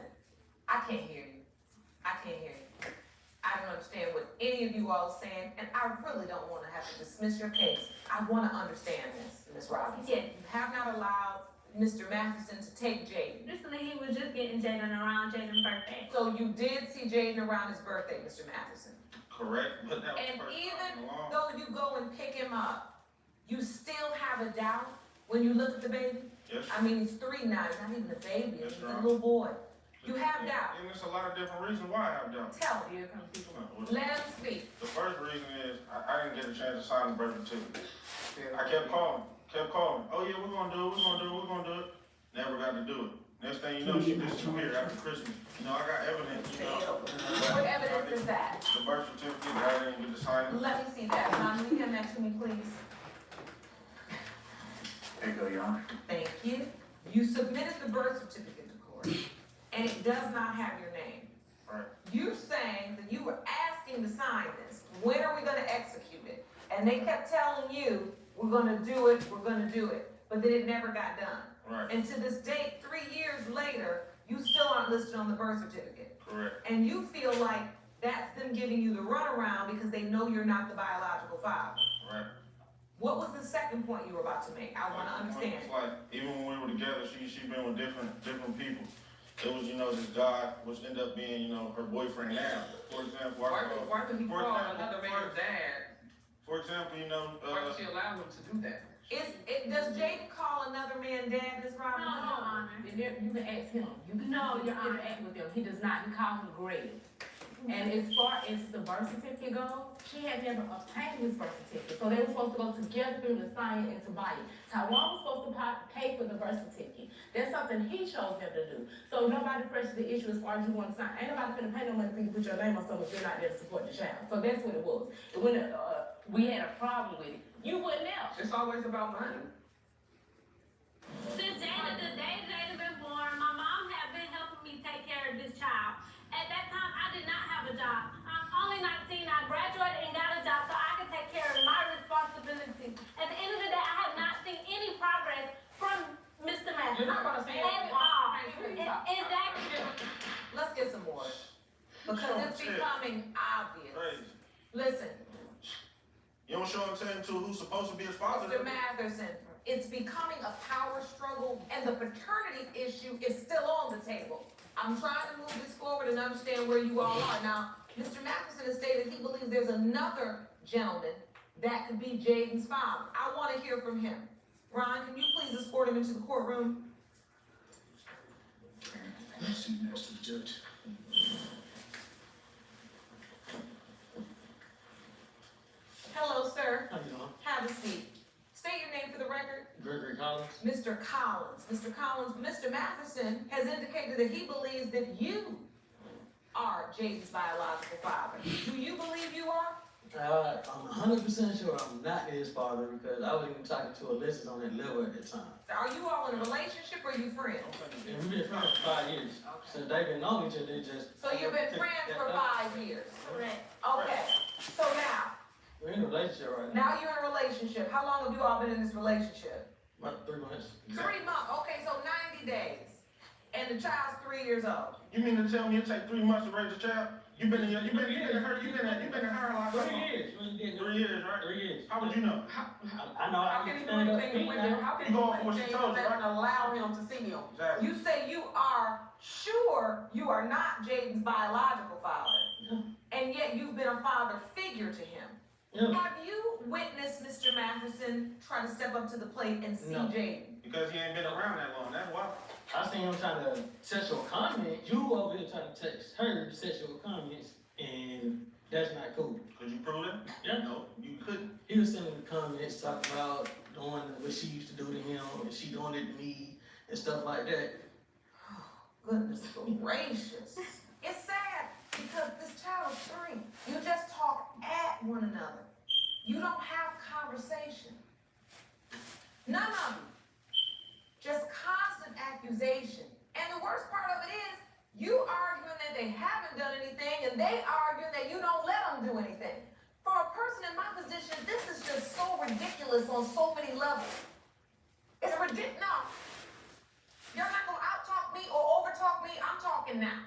I can't hear you. I can't hear you. I don't understand what any of you all are saying, and I really don't want to have to dismiss your case. I want to understand this, Ms. Robinson. Yes. You have not allowed Mr. Matheson to take Jaden. Recently, he was just getting Jaden around Jaden's birthday. So you did see Jaden around his birthday, Mr. Matheson. correct, but that was And first even time along. though you go and pick him up, you still have a doubt when you look at the baby? Yes, I mean, he's 3 now, he's not even a baby, Yes, he's a ma'am. little boy. You have doubt. And there's a lot of different reasons why I have doubt. Tell me. Here comes people. Let him speak. The first reason is I didn't get a chance to sign the birth certificate. I kept calling. Oh yeah, we're gonna do it. Never got to do it. Next thing you know, she disappeared after Christmas. You know, I got evidence, you know. What evidence is that? The birth certificate, I didn't get to sign it. Let me see that. Ron, will you hand that to me, please? There you go, Your Honor. Thank you. You submitted the birth certificate to court, and it does not have your name. Right. You're saying that you were asking to sign this. When are we gonna execute it? And they kept telling you, we're gonna do it, but then it never got done. Right. And to this date, 3 years later, you still aren't listed on the birth certificate. Correct. And you feel like that's them giving you the runaround because they know you're not the biological father. Right. What was the second point you were about to make? I wanna understand. It's like, even when we were together, she been with different people. It was, you know, this guy, which ended up being, you know, her boyfriend now. For example, Why did he for call example, another man's dad? For example, you know, Why did she allow him to do that? Does Jaden call another man dad, Ms. No, Robinson? Your Honor. You can ask him. You can No, Your Honor. interact with him. He does not. He calls him Greg. And as far as the birth certificate goes, she had never obtained his birth certificate. So they were supposed to go together to sign and to buy it. Taiwan was supposed to pay for the birth certificate. That's something he chose them to do. So nobody pressed the issue as far as you want to sign. Ain't nobody finna pay no money for you to put your name on something if you're not there to support the child. So that's what it was. And when we had a problem with it, you wouldn't know. It's always about money. Since the day Jada been born, my mom had been helping me take care of this child. At that time, I did not have a job. I'm only 19. I graduated and got a job so I could take care of my responsibilities. At the end of the day, I have not seen any progress from Mr. Matheson. You're not gonna see At all. Exactly. Let's get some more. Because it's becoming obvious. crazy. Listen, You don't show him saying to who's supposed to be his father. Mr. Matheson, it's becoming a power struggle and the paternity issue is still on the table. I'm trying to move this forward and understand where you all are. Now, Mr. Matheson has stated he believes there's another gentleman that could be Jaden's father. I want to hear from him. Ron, can you please escort him into the courtroom? Judge. Hello, sir. How you doing? Have a seat. State your name for the record. Gregory Collins. Mr. Collins. Mr. Collins, Mr. Matheson has indicated that he believes that you are Jaden's biological father. Do you believe you are? I'm 100% sure I'm not his father because I was even talking to Alexis on that level at the time. Are you all in a relationship or are you friends? And we've been friends for 5 years. Since they've been knowing each other, they just... So you've been friends for 5 years? Correct. Okay. So now, We're in a relationship right now. now you're in a relationship. How long have you all been in this relationship? About 3 months. 3 months. Okay, so 90 days. And the child's 3 years old. You mean to tell me it take 3 months to raise a child? You've been in her life. 3 years. 3 years, right? 3 years. How would you know? I know How I can can he do stand up. anything with him? How can he You do go off what she anything told you, that right? allow him to see him? Exactly. You say you are sure you are not Jaden's biological father, and yet you've been a father figure to him. Yeah. Have you witnessed Mr. Matheson try to step up to the plate and see No. Jaden? Because he ain't been around that long, that's why. I seen him trying to sexual comment. You over here trying to text her sexual comments, and that's not cool. Could you prove that? Yeah. No, you couldn't. He was sending the comments talking about doing what she used to do to him, and she doing it to me, and stuff like that. Goodness gracious. It's sad because this child is 3. You just talk at one another. You don't have conversation. None of you. Just constant accusation. And the worst part of it is, you arguing that they haven't done anything, and they arguing that you don't let them do anything. For a person in my position, this is just so ridiculous on so many levels. It's ridiculous. No. You're not gonna out-talk me or over-talk me. I'm talking now.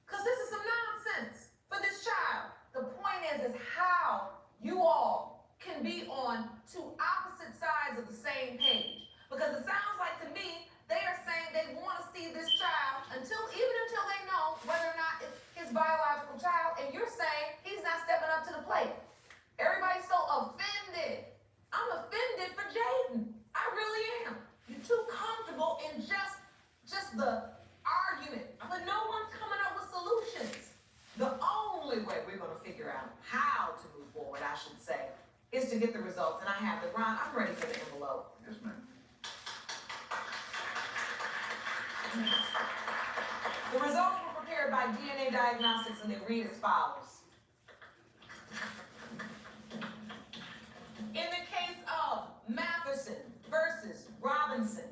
Because this is some nonsense for this child. The point is how you all can be on 2 opposite sides of the same page. Because it sounds like to me, they are saying they want to see this child until they know whether or not it's his biological child, and you're saying he's not stepping up to the plate. Everybody's so offended. I'm offended for Jaden. I really am. You're too comfortable in just the argument, but no one's coming up with solutions. The only way we're going to figure out how to move forward, I should say, is to get the results. And I have the Ron. I'm ready for the envelope. Yes, ma'am. The results were prepared by DNA Diagnostics, and they read as follows. In the case of Matheson versus Robinson,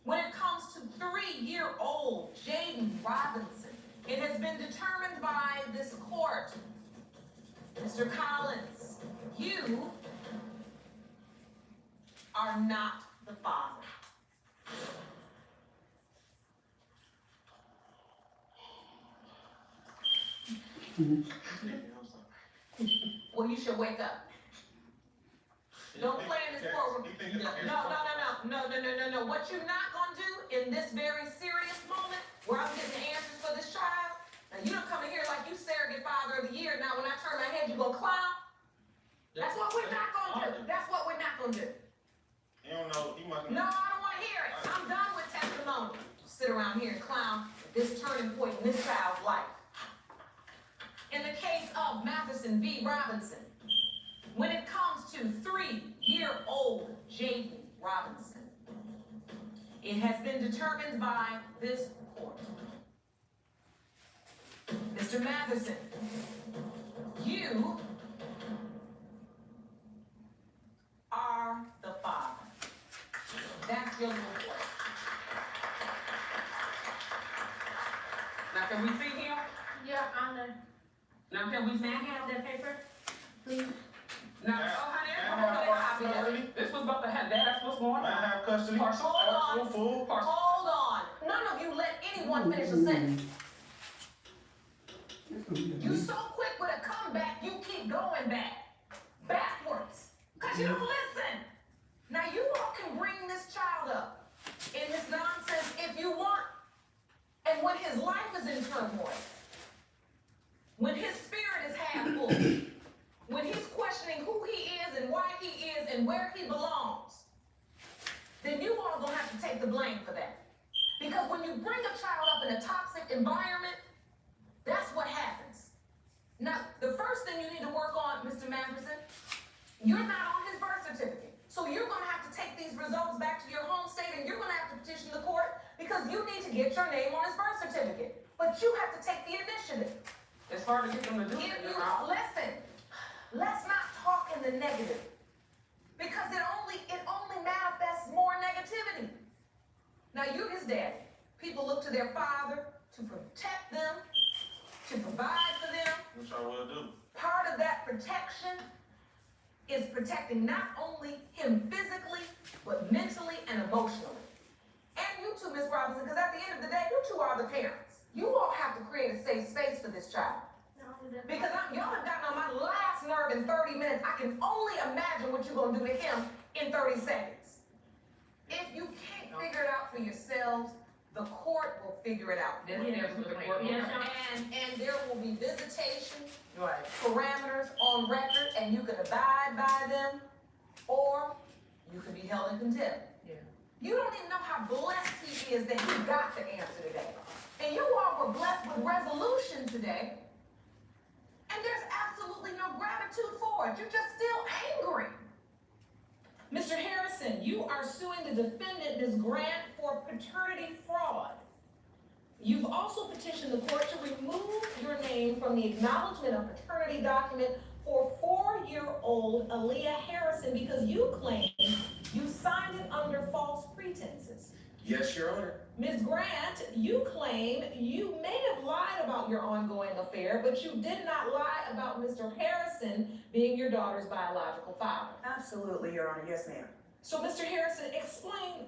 when it comes to 3-year-old Jaden Robinson, it has been determined by this court, Mr. Collins, you are not the father. Well, you should wake up. Don't play in this courtroom. No. What you're not gonna do in this very serious moment, where I'm getting answers for this child, and you don't come in here like you surrogate father of the year. Now, when I turn my head, you go clown. That's what we're not gonna do. That's what we're not gonna do. You don't know, he must No, I don't wanna hear it. I'm done with testimony. Sit around here and clown at this turning point in this child's life. In the case of Matheson v. Robinson, when it comes to 3-year-old Jaden Robinson, it has been determined by this court. Mr. Matheson, you are the father. That's your little boy. Now, can we see him? Your Honor, Now, can we see may I him? have that paper, please? Now, oh, honey, I'm gonna copy it. This was about to happen. That's what's going Man, on. have custody. Hold on. Actual fool. Hold on. None of you let anyone finish a sentence. You so quick with a comeback, you keep going backwards. Because you don't listen. Now, you all can bring this child up in this nonsense if you want. And when his life is in turmoil, when his spirit is half full, when he's questioning who he is and why he is and where he belongs, then you all are going to have to take the blame for that. Because when you bring a child up up in a toxic environment, that's what happens. Now, the first thing you need to work on, Mr. Matheson, you're not on his birth certificate. So you're gonna have to take these results back to your home state and you're gonna have to petition the court because you need to get your name on his birth certificate. But you have to take the initiative. It's hard to get them to do it. Listen, let's not talk in the negative. Because it only manifests more negativity. Now you're his daddy. People look to their father to protect them, to provide for them. Which I will do. Part of that protection is protecting not only him physically, but mentally and emotionally. And you too, Ms. Robinson, because at the end of the day, you two are the parents. You all have to create a safe space for this child. Because y'all have gotten on my last nerve in 30 minutes. I can only imagine what you're going to do to him in 30 seconds. If you can't figure it out for yourselves, the court will figure it out. And there will be visitation, parameters on record, and you can abide by them, or you can be held in contempt. You don't even know how blessed he is that he got the answer today. And you all were blessed with resolution today. And there's absolutely no gratitude for it. You're just still angry. Mr. Harrison, you are suing the defendant, Ms. Grant, for paternity fraud. You've also petitioned the court to remove your name from the acknowledgement of paternity document for 4-year-old Aaliyah Harrison because you claim you signed it under false pretenses. Yes, Your Honor. Ms. Grant, you claim you may have lied about your ongoing affair, but you did not lie about Mr. Harrison being your daughter's biological father. Absolutely, Your Honor. Yes, ma'am. So, Mr. Harrison, explain,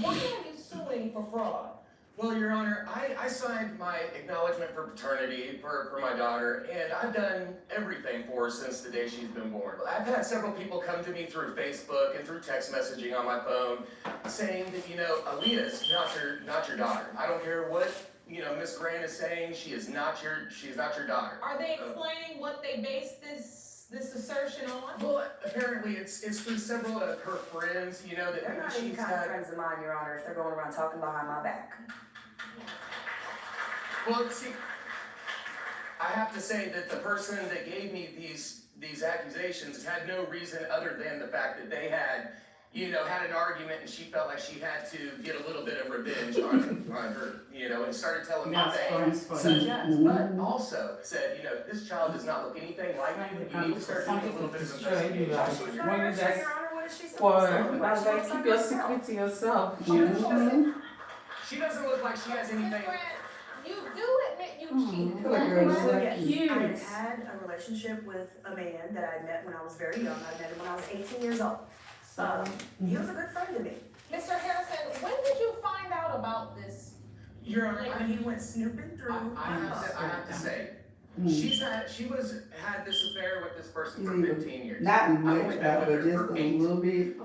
why are you suing for fraud? Well, Your Honor, I signed my acknowledgement for paternity for my daughter, and I've done everything for her since the day she's been born. I've had several people come to me through Facebook and through text messaging on my phone saying that, Aaliyah's not your daughter. I don't care what, Miss Grant is saying, she's not your daughter. Are they explaining what they base this assertion on? Well, apparently it's through several of her friends, that They're not any kind of friends of mine, Your Honor, if they're going around talking behind my back. Well, see, I have to say that the person that gave me these accusations had no reason other than the fact that they had an argument and she felt like she had to get a little bit of revenge on her, and started telling me things such as, but also said, this child does not look anything like you. You need to start doing a little bit of investigation. Keep your secret to yourself. She doesn't look like she has anything. You do admit you cheated. I had a relationship with a man that I met when I was very young. I met him when I was 18 years old. He was a good friend to me. Mr. Harrison, when did you find out about this? Your Honor, When he went snooping through. I have to say, she had this affair with this person for 15 years. Not much, but just a little bit.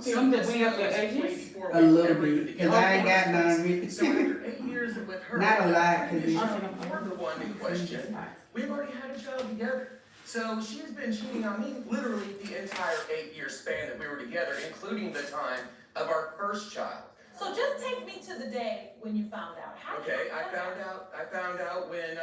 A little bit, because I ain't got none with it. So after 8 years with her, Not a lot, because you're the one in question. We've already had a child together. So she's been cheating on me literally the entire 8-year span that we were together, including the time of our first child. So just take me to the day when you found out. I found out when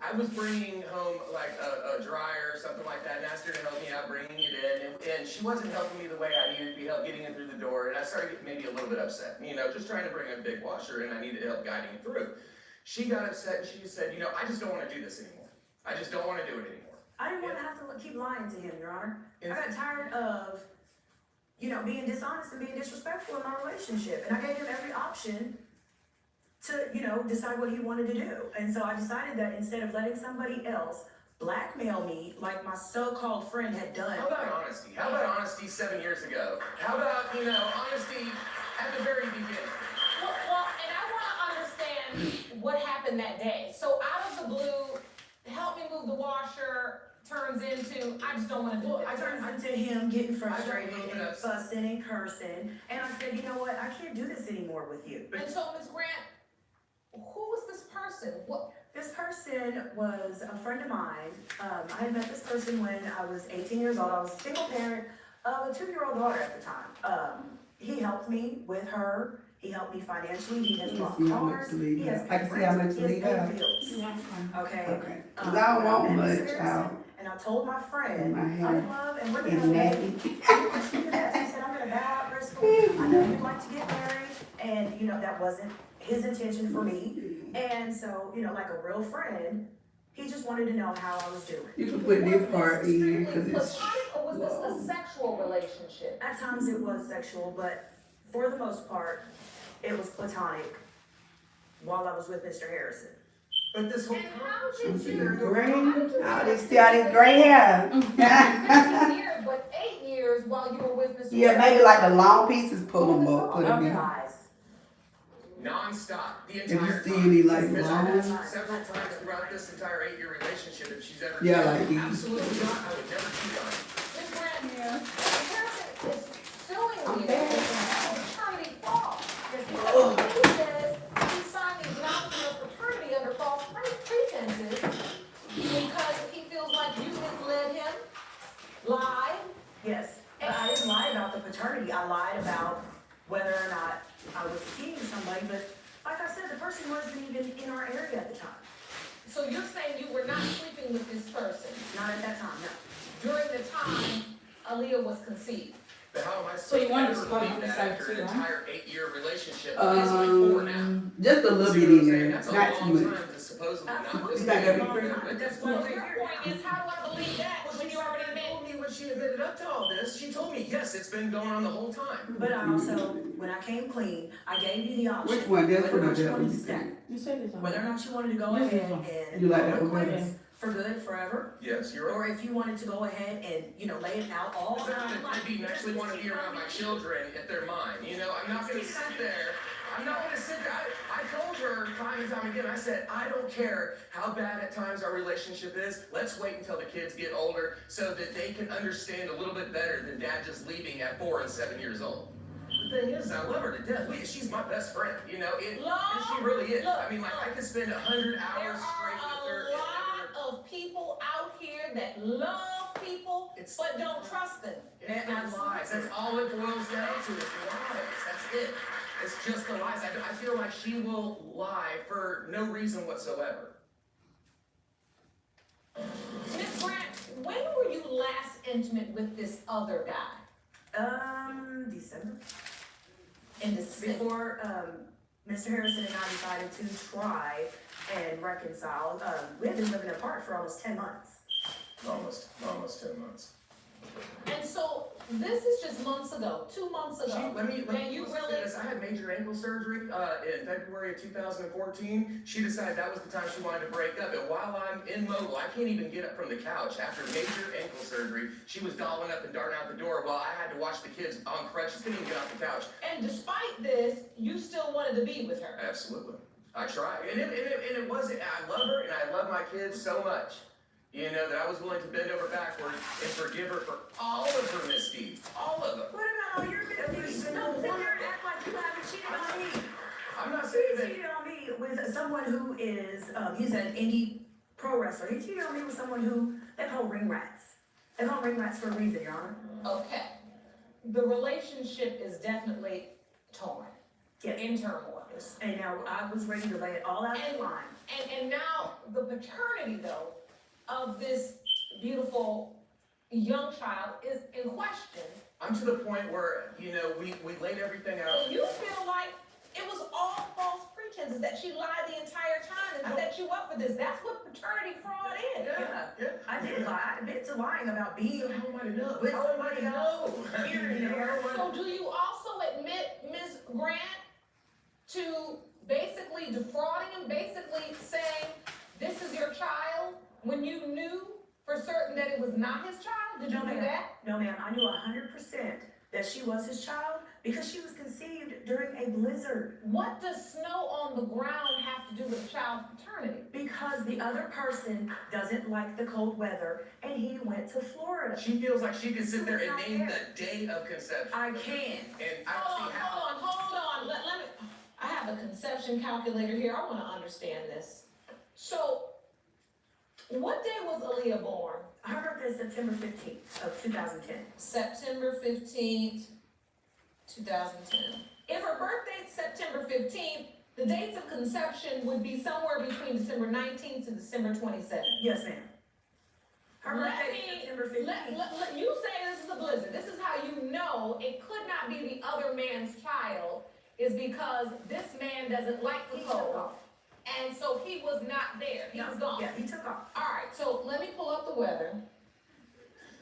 I was bringing home like a dryer or something like that, and asked her to help me out bringing it in, and she wasn't helping me the way I needed to be helped getting it through the door, and I started getting maybe a little bit upset, just trying to bring a big washer, and I needed help guiding it through. She got upset, and she just said, I just don't want to do this anymore. I just don't want to do it anymore. I didn't want to have to keep lying to him, Your Honor. I got tired of, being dishonest and being disrespectful in my relationship. And I gave him every option to, decide what he wanted to do. And so I decided that instead of letting somebody else blackmail me like my so-called friend had done. How about honesty? How about honesty 7 years ago? How about, honesty at the very beginning? Well, and I want to understand what happened that day. So out of the blue, help me move the washer turns into, I just don't want to do it. It turns into him getting frustrated and fussing and cursing. And I said, you know what, I can't do this anymore with you. And so, Ms. Grant, who was this person? This person was a friend of mine. I had met this person when I was 18 years old. I was a single parent of a 2-year-old daughter at the time. He helped me with her. He helped me financially, he has Let bought me see how much cars, to leave he has out. I paid can see how rent, much to he has leave paid out. bills. Okay? Okay, cause I don't when want met Mr. much Harrison, out. and I told my In friend, my I'm hair in love and we're is gonna live. nappy. He said, I'm gonna bow out gracefully. I know you'd like to get married, and that wasn't his intention for me. And so, like a real friend, he just wanted to know how I was doing. You can put this part in, cause it's Platonic, or was this a long. sexual relationship? At times it was sexual, but for the most part, it was platonic while I was with Mr. Harrison. But this whole And how I'm did seeing you? gray, all this, see all this gray hair. 15 years, but 8 years while you were with Mr. Yeah, maybe like the long pieces, pull them up, put them in. Guys, Non-stop, the If you entire see time. any like Mr. long, Harrison several times throughout this entire 8-year relationship, if she's ever Yeah, cheated, like these. absolutely not, I would never cheat on her. Ms. Grant, Harrison is suing you for paternity fraud. Because he says he signed the acknowledgement of paternity under false pretenses because he feels like you misled him, lied. yes, but I didn't lie about the paternity. I lied about whether or not I was seeing somebody, but like I said, the person wasn't even in our area at the time. So you're saying you were not sleeping with this person Not at that time, no. during the time Aaliyah was conceived? But how am I So you supposed wanted to to ever go believe on that the after side an too, entire 8-year relationship? Basically 4 now. just a little See bit what I'm in saying? there, That's a not long too much. time to supposedly not Absolutely. just You think that'd be be pretty? there, but That's that's why Well, we're your here point now. is, how do I believe that when you already admitted? told me when she admitted up to all this. She told me, yes, it's been going on the whole time. But I also, when I came clean, I gave you the option. Which one? This whether one or or not you that wanted one? to stay. You said this Whether or not you wanted to go Yes, ahead yes, and You like call that it one better? quits for good, forever. Yes, you're right. Or if you wanted to go ahead and, lay it out all It's not a deadbeat and actually want to be around my children if they're mine. I'm not gonna sit there. I'm not gonna sit there. I told her time and time again, I said, I don't care how bad at times our relationship is. Let's wait until the kids get older so that they can understand a little bit better than dad just leaving at 4 and 7 years old. The thing is, I love her to death. She's my best friend, and she really is. I mean, like, I could spend 100 There hours straight with her are a lot of people out here that love people, but don't trust them. It's lies. That's all it boils down to. It's lies. That's it. It's just the lies. I feel like she will lie for no reason whatsoever. Ms. Grant, when were you last intimate with this other guy? December. In December? Before, Mr. Harrison and I decided to try and reconcile. We had been living apart for almost 10 months. Almost 10 months. And so this is just months ago, 2 months ago. Let me And you listen to really, this. I had major ankle surgery in February of 2014. She decided that was the time she wanted to break up. And while I'm immobile, I can't even get up from the couch after major ankle surgery. She was dolling up and darting out the door while I had to watch the kids on crutches. Couldn't even get off the couch. and despite this, you still wanted to be with her. Absolutely. I tried. And it wasn't, I love her and I love my kids so much. That I was willing to bend over backward and forgive her for all of her misdeeds. All of them. What about all your misdeeds? Don't sit there and act like you haven't cheated on me. I'm not saying He that. cheated on me with someone who is, he's an indie pro wrestler. He cheated on me with someone who they call ring rats. They call ring rats for a reason, Your Honor. Okay. The relationship is definitely torn. Yes. In turmoil. And now I was ready to lay it all out on the line. And now the paternity, though, of this beautiful young child is in question. I'm to the point where, we laid everything out. And you feel like it was all false pretenses, that she lied the entire time and set you up for this. That's what paternity fraud is. Yeah. I did lie. I admit to lying about being How am I to know? with How am I somebody to else know? here and there. So do you also admit, Ms. Grant, to basically defrauding him, basically saying, this is your child, when you knew for certain that it was not his child? Did you do that? No, ma'am. I knew 100% that she was his child because she was conceived during a blizzard. What does snow on the ground have to do with a child's paternity? Because the other person doesn't like the cold weather and he went to Florida. She feels like she can sit there and name the day of conception. I can. And I don't see how. Hold on. Let me, I have a conception calculator here. I want to understand this. So, what day was Aaliyah born? Her birthday is September 15th of 2010. September 15th, 2010. If her birthday's September 15th, the dates of conception would be somewhere between December 19th to December 27th. Yes, ma'am. Her Let birthday me- is September 15th. You say this is a blizzard. This is how you know it could not be the other man's child, is because this man doesn't like the He took cold. off. And so he was not there. He was gone. Yeah, he took off. All right, so let me pull up the weather.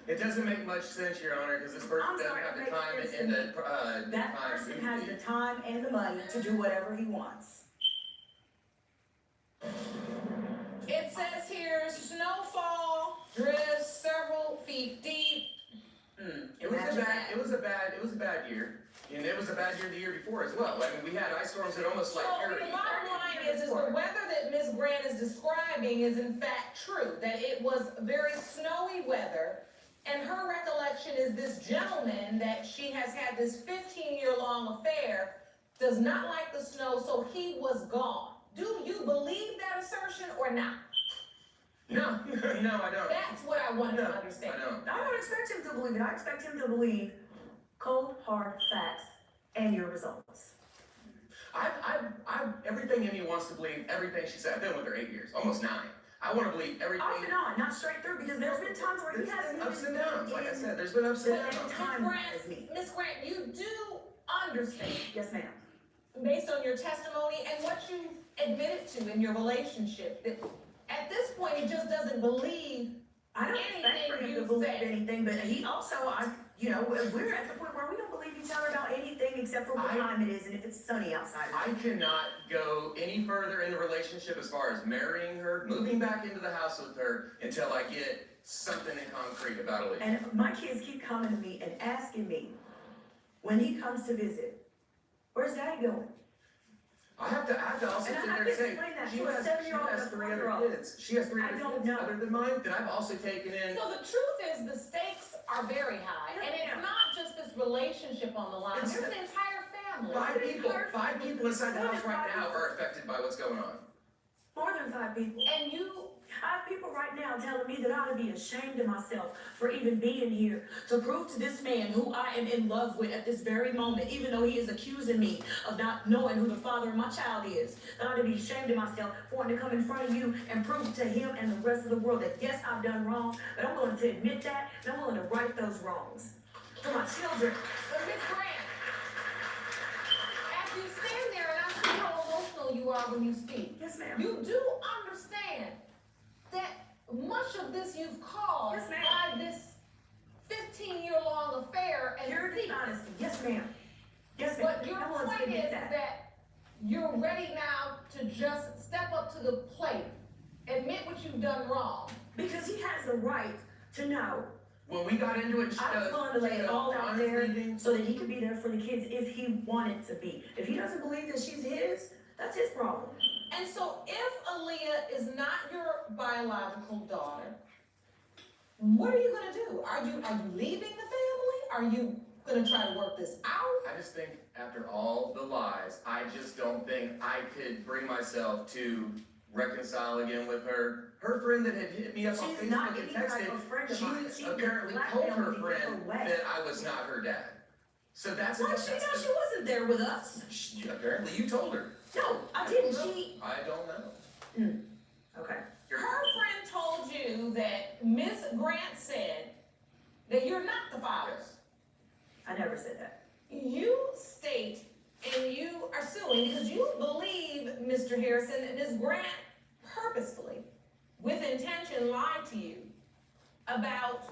It doesn't make much sense, Your Honor, because this person I'm doesn't sorry, have it the makes time sense and to the That time person to has be. the time and the money to do whatever he wants. It says here, snowfall drifts several feet deep. It was a bad year, and it was a bad year the year before as well. I mean, we had ice storms that almost So like the carried. bottom line is the weather that Ms. Grant is describing is in fact true, that it was very snowy weather. And her recollection is this gentleman that she has had this 15-year-long affair does not like the snow, so he was gone. Do you believe that assertion or not? No, no, I don't. That's what I want to understand. I don't expect him to believe it. I expect him to believe cold, hard facts and your results. Everything in me wants to believe everything she said. I've been with her 8 years, almost 9. I want to believe everything. Off and on, not straight through, because there's been times where he There's hasn't been ups even and downs. Like I been said, there's been ups and But downs. at time as me. Ms. Grant, you do understand, Yes, ma'am. based on your testimony and what you admitted to in your relationship, that at this point he just doesn't believe I don't expect for him to believe anything, but he also, we're at the point where we don't believe each other about anything except for what time it is and if it's sunny outside. I cannot go any further in the relationship as far as marrying her, moving back into the house with her, until I get something in concrete about Alicia. And my kids keep coming to me and asking me, when he comes to visit, where's Daddy going? I have to also And I sit have there to and say, explain that she to a has 7-year-old and a 3 other 4-year-old. kids. She has 3 I other don't kids know. other than mine that I've also taken in. So the truth is the stakes are very high, and it's not just this relationship on the line, there's an entire family. 5 people inside the house right now are affected by what's going on. More than 5 people. And I have people right now telling me that I ought to be ashamed of myself for even being here to prove to this man who I am in love with at this very moment, even though he is accusing me of not knowing who the father of my child is, that I ought to be ashamed of myself for wanting to come in front of you and prove to him and the rest of the world that yes, I've done wrong, but I'm willing to admit that, and I'm willing to right those wrongs. For my children. But Ms. Grant, as you stand there, and I see how emotional you are when you speak. Yes, ma'am. You do understand that much of this you've caused Yes, ma'am. by this 15-year-long affair and Pure dishonesty. Yes, ma'am. Yes, ma'am. But your I'm willing to point admit is that you're ready now to just step up to the plate, admit what you've done wrong. Because he has the right to know. When we got into it, I was willing to lay it all out there so that he could be there for the kids if he wanted to be. If he doesn't believe that she's his, that's his problem. And so if Aaliyah is not your biological daughter, what are you gonna do? Are you leaving the family? Are you gonna try to work this out? I just think after all the lies, I just don't think I could bring myself to reconcile again with her. Her friend that had hit me up on She's not Facebook and any type of friend of mine. she She apparently blackmailed told her me friend her way. that I was not her dad. So that's Well, she knows she wasn't there with us. Apparently you told her. No, I didn't. She. I don't know. Okay. Her friend told you that Miss Grant said that you're not the father. Yes. I never said that. You state, and you are suing because you believe, Mr. Harrison, that Ms. Grant purposefully, with intention, lied to you about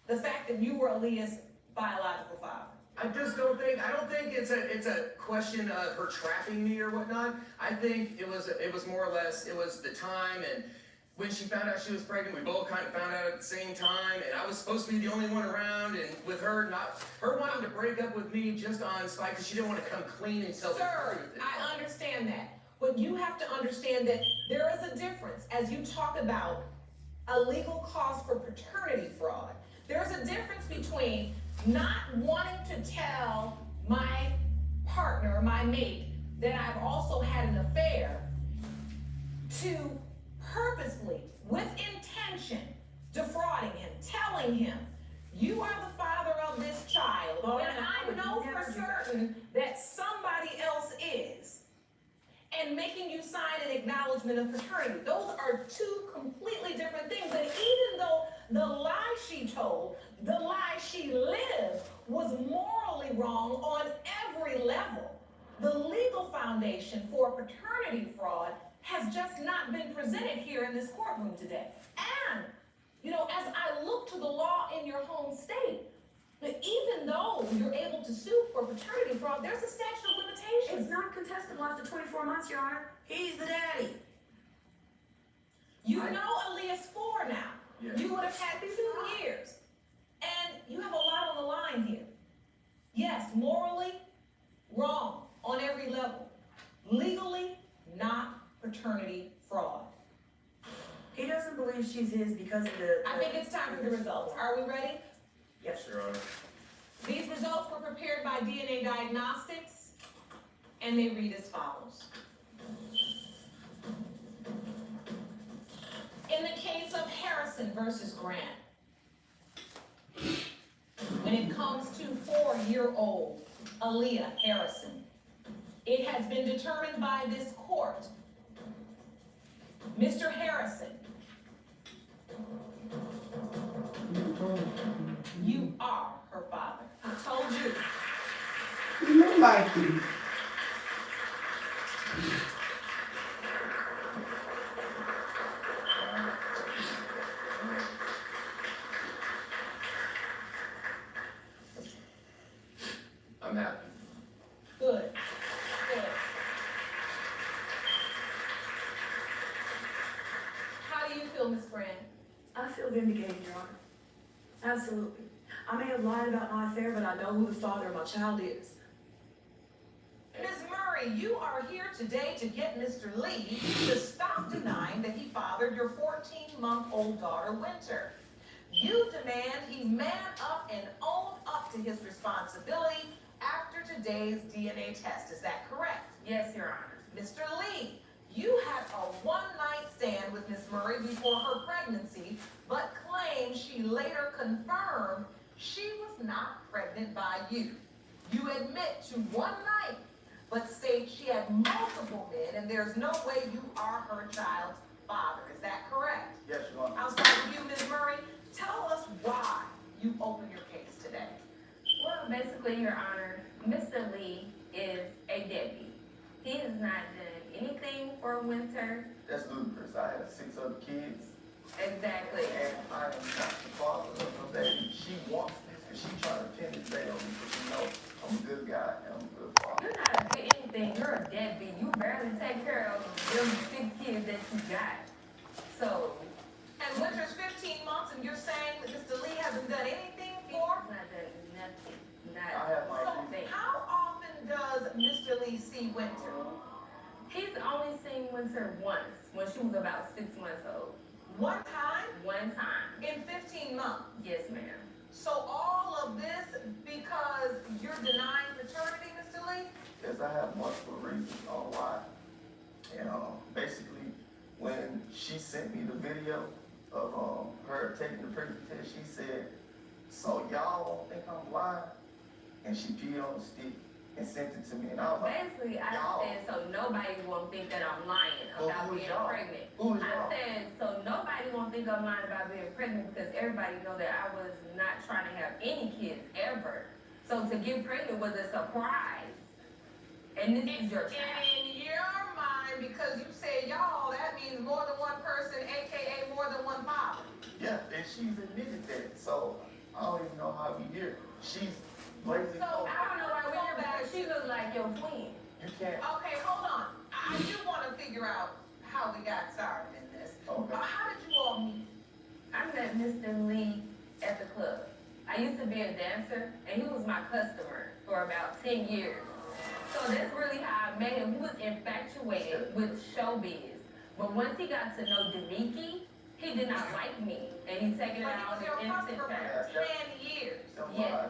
the fact that you were Aaliyah's biological father. I don't think it's a question of her trapping me or whatnot. I think it was more or less, it was the time, and when she found out she was pregnant, we both kind of found out at the same time, and I was supposed to be the only one around, and with her wanting to break up with me just on spite because she didn't want to come clean and tell the Sir, truth. I understand that, but you have to understand that there is a difference as you talk about a legal cause for paternity fraud. There's a difference between not wanting to tell my partner, my mate, that I've also had an affair, to purposely, with intention, defrauding him, telling him, you are the father of this child, Well, when I know for certain that you sign an acknowledgement of paternity. Those are two completely different things. And even though the lie she told, the lie she lived, was morally wrong on every level, the legal foundation for paternity fraud has just not been presented here in this courtroom today. And, as I look to the law in your home state, but even though you're able to sue for paternity fraud, there's a statute of limitations. It's not contestable after 24 months, Your Honor. He's the daddy. You know Aaliyah's 4 now. Yeah. You would have had 2 years. And you have a lot on the line here. Yes, morally, wrong on every level. Legally, not paternity fraud. He doesn't believe she's his because of the... I think it's time for the results. Are we ready? Yes, Your Honor. These results were prepared by DNA Diagnostics, and they read as follows. In the case of Harrison versus Grant, when it comes to 4-year-old Aaliyah Harrison, it has been determined by this court, Mr. Harrison, you are her father. I told you. You look like you. I'm happy. Good. Good. How do you feel, Miss Grant? I feel vindicated, Your Honor. Absolutely. I may have lied about my affair, but I know who the father of my child is. Ms. Murray, you are here today to get Mr. Lee to stop denying that he fathered your 14-month-old daughter, Winter. You demand he man up and own up to his responsibility after today's DNA test. Is that correct? Yes, Your Honor. Mr. Lee, you had a one-night stand with Ms. Murray before her pregnancy, but claimed she later confirmed she was not pregnant by you. You admit to one night, but state she had multiple men and there's no way you are her child's father. Is that correct? Yes, Your Honor. I'll start with you, Ms. Murray. Tell us why you opened your case today. Well, basically, Your Honor, Mr. Lee is a deadbeat. He has not done anything for Winter. That's ludicrous. I have 6 other kids, Exactly. and I am not the father of her baby. She wants this, and she trying to pin this baby on me because she knows I'm a good guy and I'm a good father. You're not a good anything. You're a deadbeat. You barely take care of them 6 kids that you got. So, And Winter's 15 months and you're saying that Mr. Lee hasn't done anything for? he's not done nothing. I have my So reasons. how often does Mr. Lee see Winter? He's only seen Winter once, when she was about 6 months old. One time? One time. In 15 months? Yes, ma'am. So all of this because you're denying paternity, Mr. Lee? Yes, I have multiple reasons on why. And basically, when she sent me the video of her taking the pregnancy test, she said, "So y'all won't think I'm lying?" And she peed on the stick and sent it to me. And I was like, Basically, I y'all. said so nobody won't think that I'm lying Well, about who is being y'all? pregnant. Who is I y'all? said so nobody won't think I'm lying about being pregnant because everybody know that I was not trying to have any kids ever. So to get pregnant was a surprise. And this is your child. In your mind, because you said y'all, that means more than one person, aka more than one father. Yeah, and she's admitted that. So I don't even know how we here. She's blazing. So I don't know why we here because she looks like your twin. You can't. Okay, hold on. I do want to figure out how we got started in this. Okay. How did you all meet? I met Mr. Lee at the club. I used to be a dancer, and he was my customer for about 10 years. So that's really how I met him. He was infatuated with showbiz. But once he got to know Demiki, he did not like me. And he taken it But out he on was the your innocent customer child. for 10 years. Don't Yes. lie.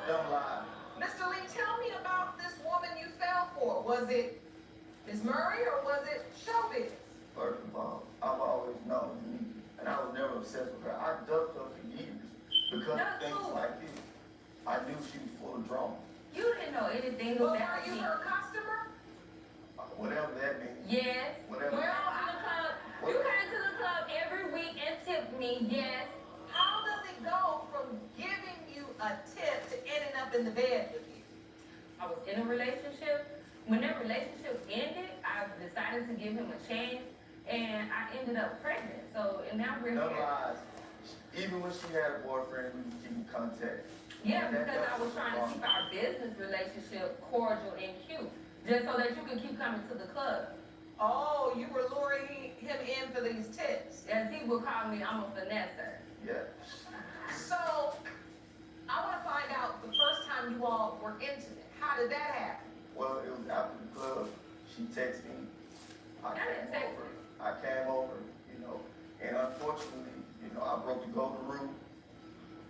Don't lie. Mr. Lee, tell me about this woman you fell for. Was it Ms. Murray or was it showbiz? First of all, I've always known Denise, and I was never obsessed with her. I ducked her for years because of That's things cool. like this. I knew she was full of drama. You didn't know anything But about were you me. her customer? whatever that means. Yes. Whatever. Well, you came to the club every week and tipped me, yes. How does it go from giving you a tip to ending up in the bed with you? I was in a relationship. When that relationship ended, I decided to give him a chance, and I ended up pregnant. So, and now we're No here. lies. Even when she had a boyfriend, we was keeping contact. Yeah, because I was trying to keep our business relationship cordial and cute, just so that you could keep coming to the club. Oh, you were luring him in for these tips. As he would call me, I'm a finesser. Yeah. So, I want to find out the first time you all were intimate. How did that happen? Well, it was after the club. She texted me. I came over, you know, and unfortunately, you know, I broke the golden rule.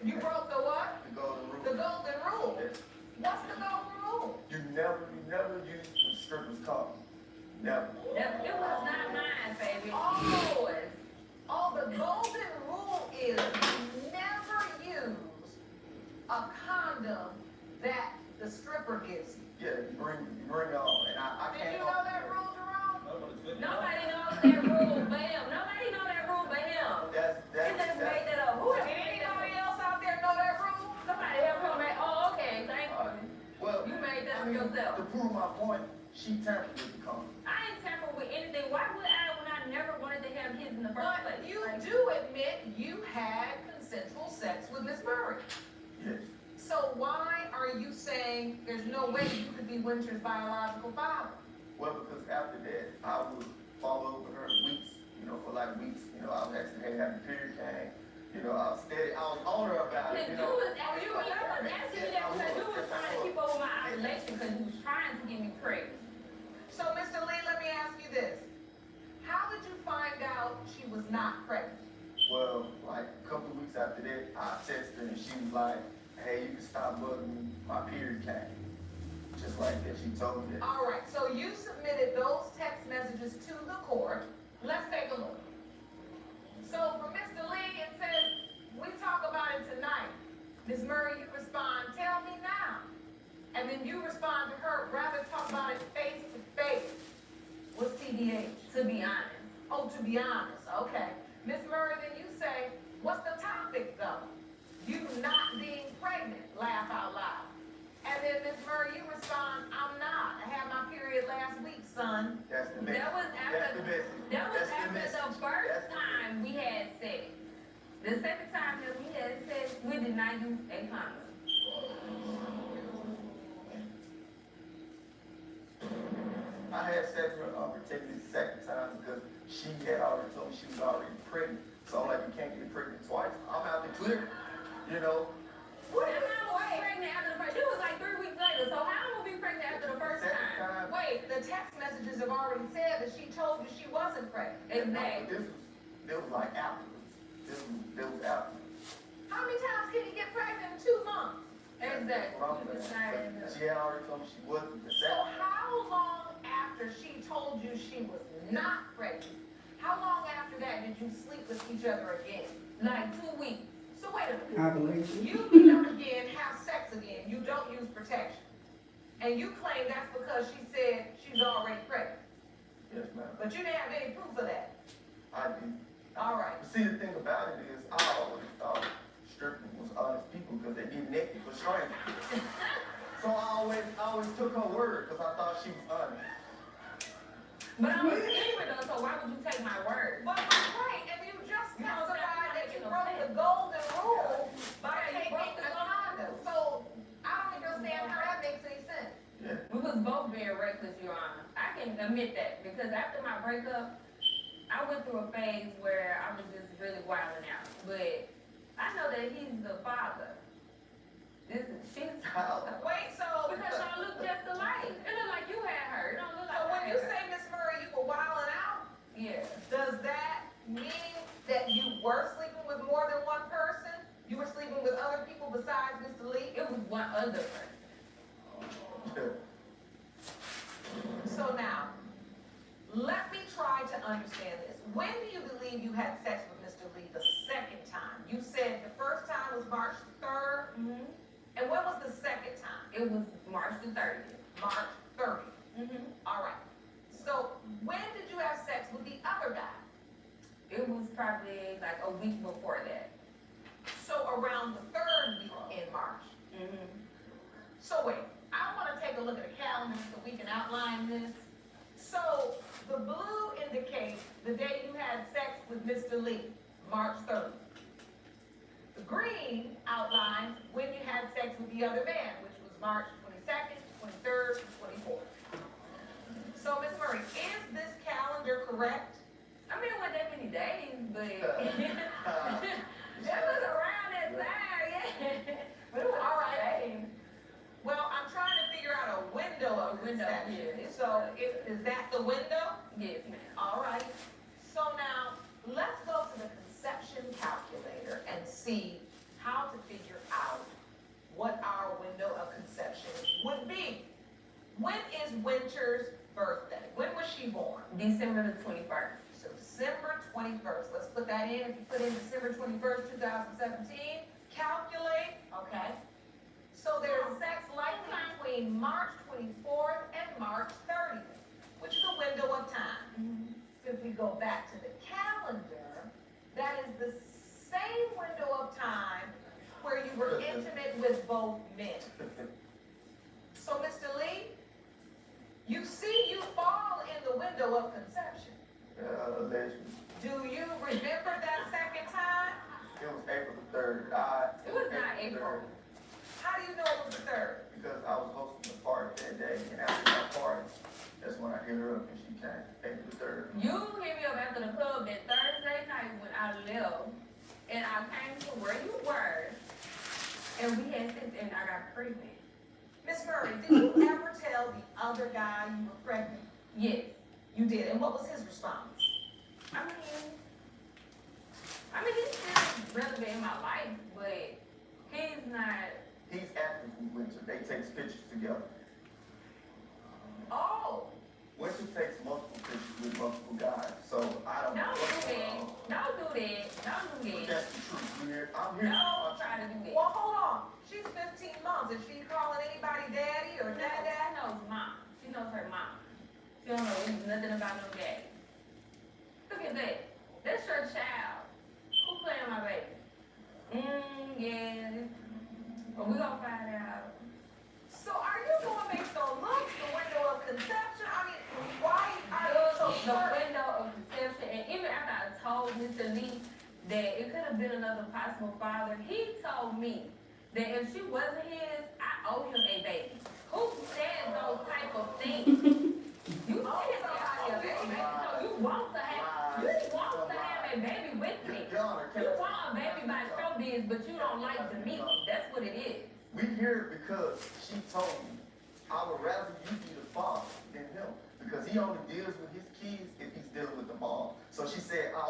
You broke the what? The golden rule. The golden rule? Yes. What's the golden rule? You never use the stripper's condom. Never. It was not mine, baby. Oh, the golden rule is never use a condom that the stripper gives you. Yeah, you bring it on, and I can't. Did you know that rule, Jerome? Nobody knows that rule but him. Nobody knows that rule but him. He just made that up. Who Did anybody else out there know that rule? Somebody help him make. Oh, okay, thank you. Well, You made that I up mean, yourself. to prove my point, she tampered with the condom. I ain't tampered with anything. Why would I when I never wanted to have kids in the first place? But you do admit you had consensual sex with Miss Murray. Yes. So why are you saying there's no way you could be Winter's biological father? Well, because after that, I would follow over her weeks, you know, for like weeks. You know, I was asking, hey, have the period came? You know, I was steady. I was on her about it. You know. You was asking me that because you was trying to keep up with my ovulation because you was trying to get me pregnant. So, Mr. Lee, let me ask you this. How did you find out she was not pregnant? Well, like a couple of weeks after that, I texted her and she was like, hey, you can stop bugging me. My period came. Just like that, she told me that. All right, so you submitted those text messages to the court. Let's take a look. So for Mr. Lee, it says, we talk about it tonight. Ms. Murray, you respond, tell me now. And then you respond to her, rather talk about it face to face. What's TBH? To be honest. Oh, to be honest, okay. Ms. Murray, then you say, what's the topic though? You not being pregnant, laugh out loud. And then Ms. Murray, you respond, I'm not. I had my period last week, son. That's the message. That was after the first time we had sex. The second time that we had sex, we did not use a condom. I had sex with her unprotected the second time because she had already told me she was already pregnant. So I'm like, you can't get pregnant twice. I'm out the clear, you know. What am I pregnant after the first? It was like 3 weeks later, so how am I gonna be pregnant after the first time? Wait, the text messages have already said that she told you she wasn't pregnant. Exactly. This was like afterwards. This was afterwards. How many times can you get pregnant in 2 months? Exactly. She had already told me she wasn't. So how long after she told you she was not pregnant, how long after that did you sleep with each other again? Like 2 weeks. So wait a minute. Ovulation. You meet up again, have sex again, you don't use protection. And you claim that's because she said she's already pregnant. Yes, ma'am. But you didn't have any proof of that. I did. All right. But see, the thing about it is, I always thought strippers was honest people because they get naked for strangers. So I always took her word because I thought she was honest. But I was ignorant though, so why would you take my word? But right, and you just testified that you broke the golden rule by taking a condom. So I don't understand how that makes any sense. Yeah. We was both being reckless, Your Honor. I can admit that because after my breakup, I went through a phase where I was just really wilding out. But I know that he's the father. Wait, so because y'all look just alike. It look like you had her. It don't look like so when I you had her. say, Miss Murray, you were wilding out, Yeah. does that mean that you were sleeping with more than one person? You were sleeping with other people besides Mr. Lee? It was one other person. So now, let me try to understand this. When do you believe you had sex with Mr. Lee the second time? You said the first time was March 3rd. Mm-hmm. And when was the second time? It was March the 30th. March 30th. Mm-hmm. All right. So It was probably like a week before that. So around the 3rd week in March. So wait, I wanna take a look at the calendar so we can outline this. So the blue indicates the day you had sex with Mr. Lee, March 3rd. The green outlines when you had sex with the other man, which was March 22nd, 23rd, and 24th. So Ms. Murray, is this calendar correct? I mean, it wasn't that many days, but it was around that time, yeah. But it was all right. Well, I'm trying to figure out a window of conception. Yeah. So is that the window? Yes, ma'am. All right. So now, let's go to the conception calculator and see how to figure out what our window of conception would be. When is Winter's birthday? When was she born? December the 21st. So December 21st. Let's put that in. If you put in December 21st, 2017, calculate. Okay. So there's sex likely between March 24th and March 30th, which is a window of time. If we go back to the calendar, that is the same window of time where you were intimate with both men. So Mr. Lee, you see you fall in the window of conception. Allegedly. Do you remember that second time? It was April the 3rd. It was not April. How do you know it was the 3rd? Because I was hosting a party that day, and after that party, that's when I hit her up and she came, April the 3rd. You hit me up after the club that Thursday night when I left, and I came to where you were, and we had sex, and I got pregnant. Miss Murray, did you ever tell the other guy you were pregnant? Yes. You did, and what was his response? I mean, he's still relevant in my life, but he's not. He's active with Winter. They take pictures together. Oh. Winter takes multiple pictures with multiple guys, so I don't know. Don't do that. Don't do that. Don't do that. That's the truth. I'm here. Don't try to do that. Well, hold on. She's 15 months. Is she calling anybody daddy or dad? She knows mom. She knows her mom. She don't know nothing about no daddy. Look at that. That's your child. Who playing my baby? Yeah. But we gonna find out. So are you going based on looks, the window of conception? I mean, why are you so The sure? window of conception, and even after I told Mr. Lee that it could have been another possible father, he told me that if she wasn't his, I owe him a baby. Who said those type of things? You said somebody a baby, so you want to have a baby with me. You want a baby by showbiz, but you don't like the meat. That's what it is. We here because she told me I would rather you be the father than him because he only deals with his kids if he's dealing with the mom. So she said, I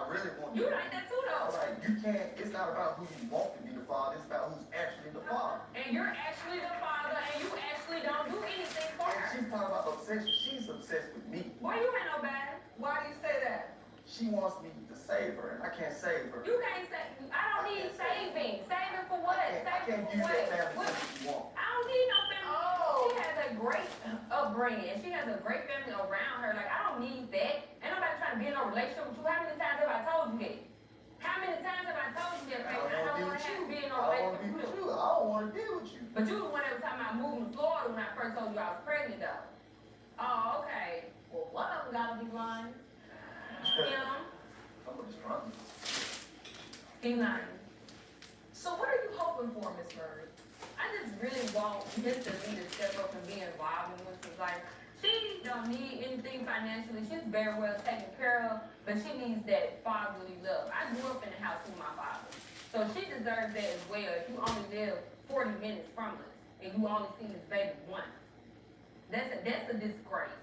really want You like that too, though. Like, you can't, it's not about who you want to be the father, it's about who's actually the father. And you're actually the father, and you actually don't do anything for And her. she's talking about obsession, she's obsessed with me. Boy, you ain't no bad. Why do you say that? She wants me to save her, and I can't save her. You can't say, I don't need saving. Saving for what? I Saving can't for use what? that family What? that you want. I don't need no family. Oh. She has a great upbringing. She has a great family around her. Like, I don't need that. Ain't nobody trying to be in a relationship with you. How many times have I told you that? How many times have I told you that? Like, I don't want to have you be in a I don't want to be relationship with with you. you. I don't want to deal with you. But you was the one that was talking about moving to Florida when I first told you I was pregnant, though. Oh, okay. Well, one of them gotta be lying. Him. Somebody's wrong. He's lying. So what are you hoping for, Miss Murray? I just really want Mr. Lee to step up and be involved in Winter's life. She don't need anything financially. She's very well taken care of, but she needs that fatherly love. I grew up in the house with my father, so she deserves that as well. If you only live 40 minutes from us and you only see this baby once, that's a disgrace.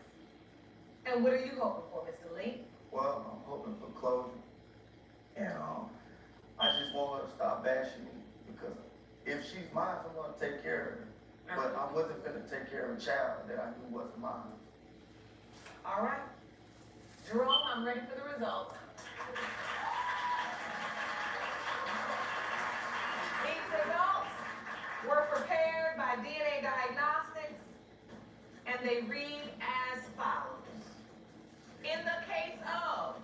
And what are you hoping for, Mr. Lee? Well, I'm hoping for closure. And I just want her to stop bashing me because if she's mine, I'm going to take care of her. But I wasn't going to take care of a child that I knew wasn't mine. All right. Jerome, I'm ready for the results. These results were prepared by DNA Diagnostics, and they read as follows. In the case of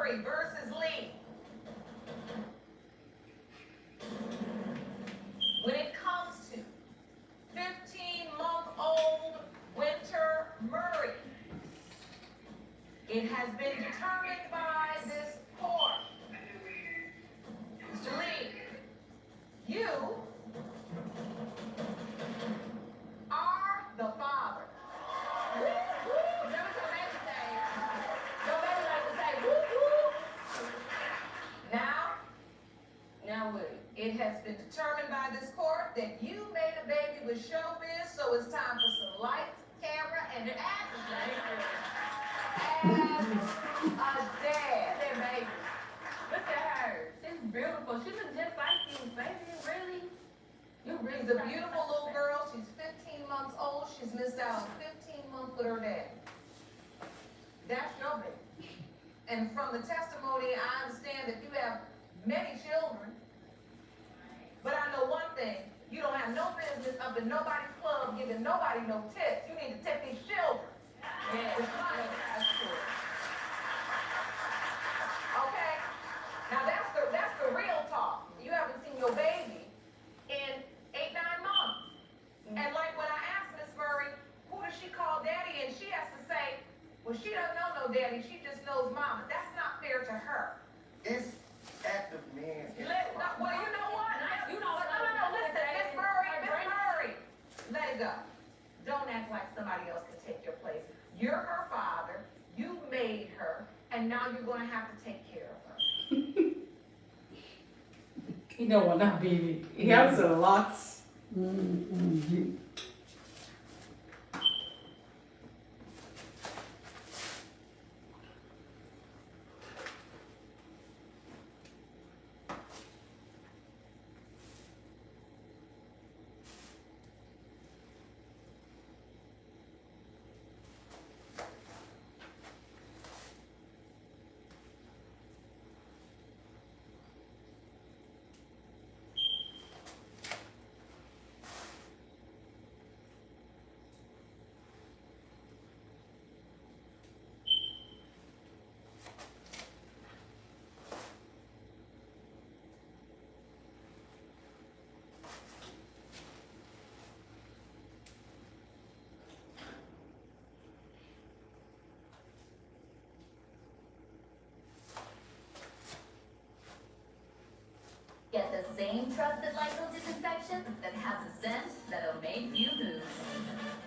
Murray versus Lee. When it comes to 15-month-old Winter Murray, it has been determined by this court. Mr. Lee, you are the father. Woo, woo. Remember what your baby say? Your baby like to say, woo, woo. Now what? It has been determined by this court that you made a baby with showbiz, so it's time for some lights, camera, and action. As a dad. That baby. Look at her. She's beautiful. She looks just like you, baby. Really? You really She's a beautiful little girl. She's 15 months old. She's missed out on 15 months with her dad. That's your baby. And from the testimony, I understand that you have many children. But I know one thing. You don't have no business up in nobody's club giving nobody no tips. You need to tip these children. Yeah, it's my okay? Now that's the real talk. You haven't seen your baby in 8-9 months. And like when I asked Miss Murray, who does she call daddy? And she has to say, well, she doesn't know no daddy, she just knows mama. That's not fair to her. It's active men. Well, you know what? No, listen, Miss Murray, let it go. Don't act like somebody else can take your place. You're her father, you made her, and now you're gonna have to take care of her. He don't want that baby. He has a lot. Get the same trusted Lycol disinfection that has a scent that'll make you move.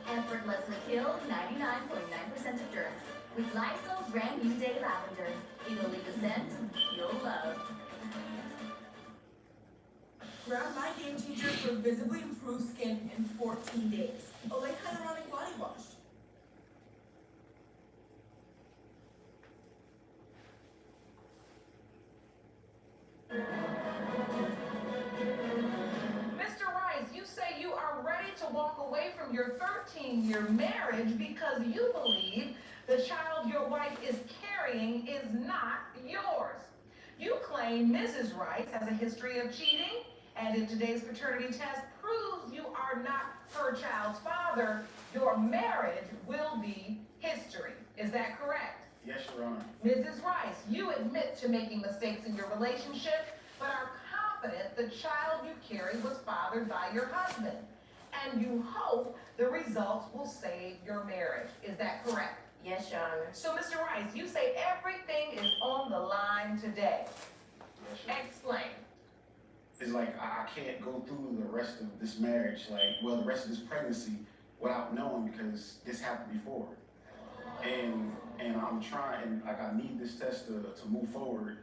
Effortlessly kill 99.9% of germs. With Lysol's brand new Day Lavender, it'll leave a scent you'll love. Grab my game changer for visibly improved skin in 14 days. Olay Hyaluronic Body Wash. Mr. Rice, you say you are ready to walk away from your 13-year marriage because you believe the child your wife is carrying is not yours. You claim Mrs. Rice has a history of cheating, and if today's paternity test proves you are not her child's father, your marriage will be history. Is that correct? Yes, Your Honor. Mrs. Rice, you admit to making mistakes in your relationship, but are confident the child you carry was fathered by your husband, and you hope the results will save your marriage. Is that correct? Yes, Your Honor. So, Mr. Rice, you say everything is on the line today. Yes, Your Honor. Explain. It's like I can't go through the rest of this marriage, the rest of this pregnancy without knowing because this happened before. And I'm trying, I need this test to move forward,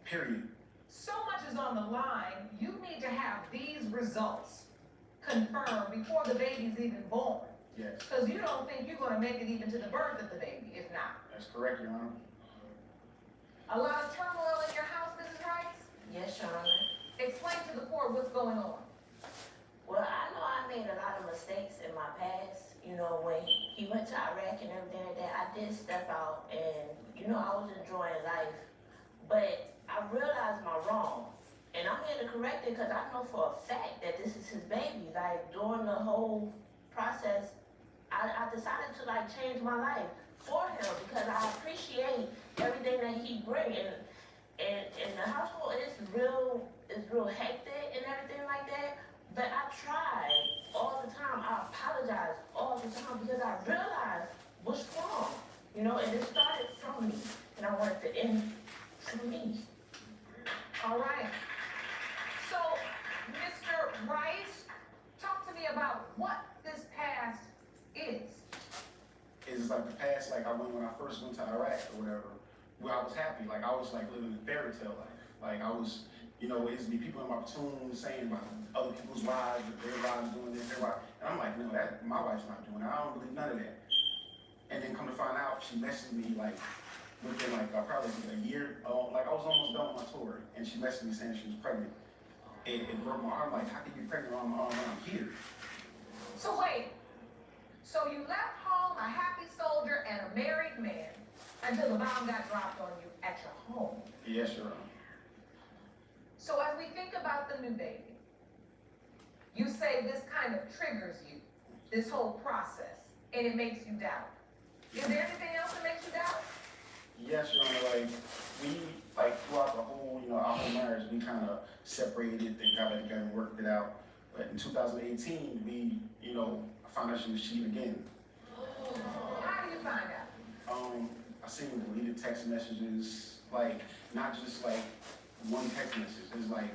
period. So much is on the line, you need to have these results confirmed before the baby's even born. Yes. Because you don't think you're going to make it even to the birth of the baby, if not. That's correct, Your Honor. A lot of turmoil in your house, Mrs. Rice? Yes, Your Honor. Explain to the court what's going on. Well, I know I made a lot of mistakes in my past. You know, when he went to Iraq and everything like that, I did step out and, I was enjoying life. But I realized my wrongs. And I'm here to correct it because I know for a fact that this is his baby. Like, during the whole process, I decided to, change my life for him because I appreciate everything that he he bring. And the household is real hectic and everything like that. But I tried all the time. I apologize all the time because I realized what's wrong. You know, and it started from me. And I wanted to end from me. All right. So, Mr. Rice, talk to me about what this past is. It's like the past, like when I first went to Iraq or whatever, where I was happy, like I was like living a fairy tale life. Like I was, you know, it used to be people in my platoon saying about other people's wives, that their wives doing this, their wife, and I'm like, no, that my wife's not doing that. I don't believe none of that. And then come to find out, she messaged me like within like probably a year, like I was almost done with my tour, and she messaged me saying she was pregnant. It broke my heart. Like, how can you be pregnant when I'm here? So wait, so you left home a happy soldier and a married man until the bomb got dropped on you at your home. Yes, Your Honor. So as we think about the new baby, you say this kind of triggers you, this whole process, and it makes you doubt. Is there anything else that makes you doubt? Yes, Your Honor. Like throughout the whole, you know, our whole marriage, we kind of separated and got back together and worked it out. But in 2018, we, you know, found out she was cheating again. How do you find out? I seen deleted text messages, like not just like one text message. It's like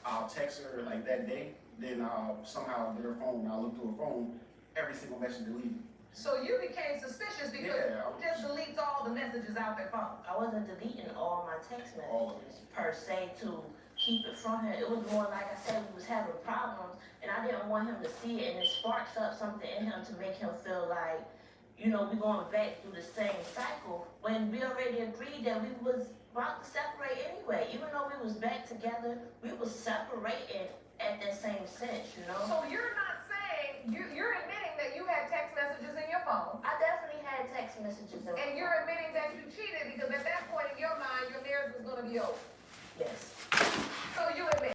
I'll text her like that day, then I'll somehow get her phone, and I'll look through her phone, every single message deleted. So you became suspicious because who just deletes all the messages out their phone? I wasn't deleting all my text messages per se to keep it from him. It was more like I said, we was having problems, and I didn't want him to see it, and it sparks up something in him to make him feel like, you know, we're going back through the same cycle when we already agreed that we was about to separate anyway. Even though we was back together, we was separated at that same sense, you know? So you're not saying, you're admitting that you had text messages in your phone. I definitely had text messages in my phone. And you're admitting that you cheated because at that point in your mind, your marriage was going to be over. Yes.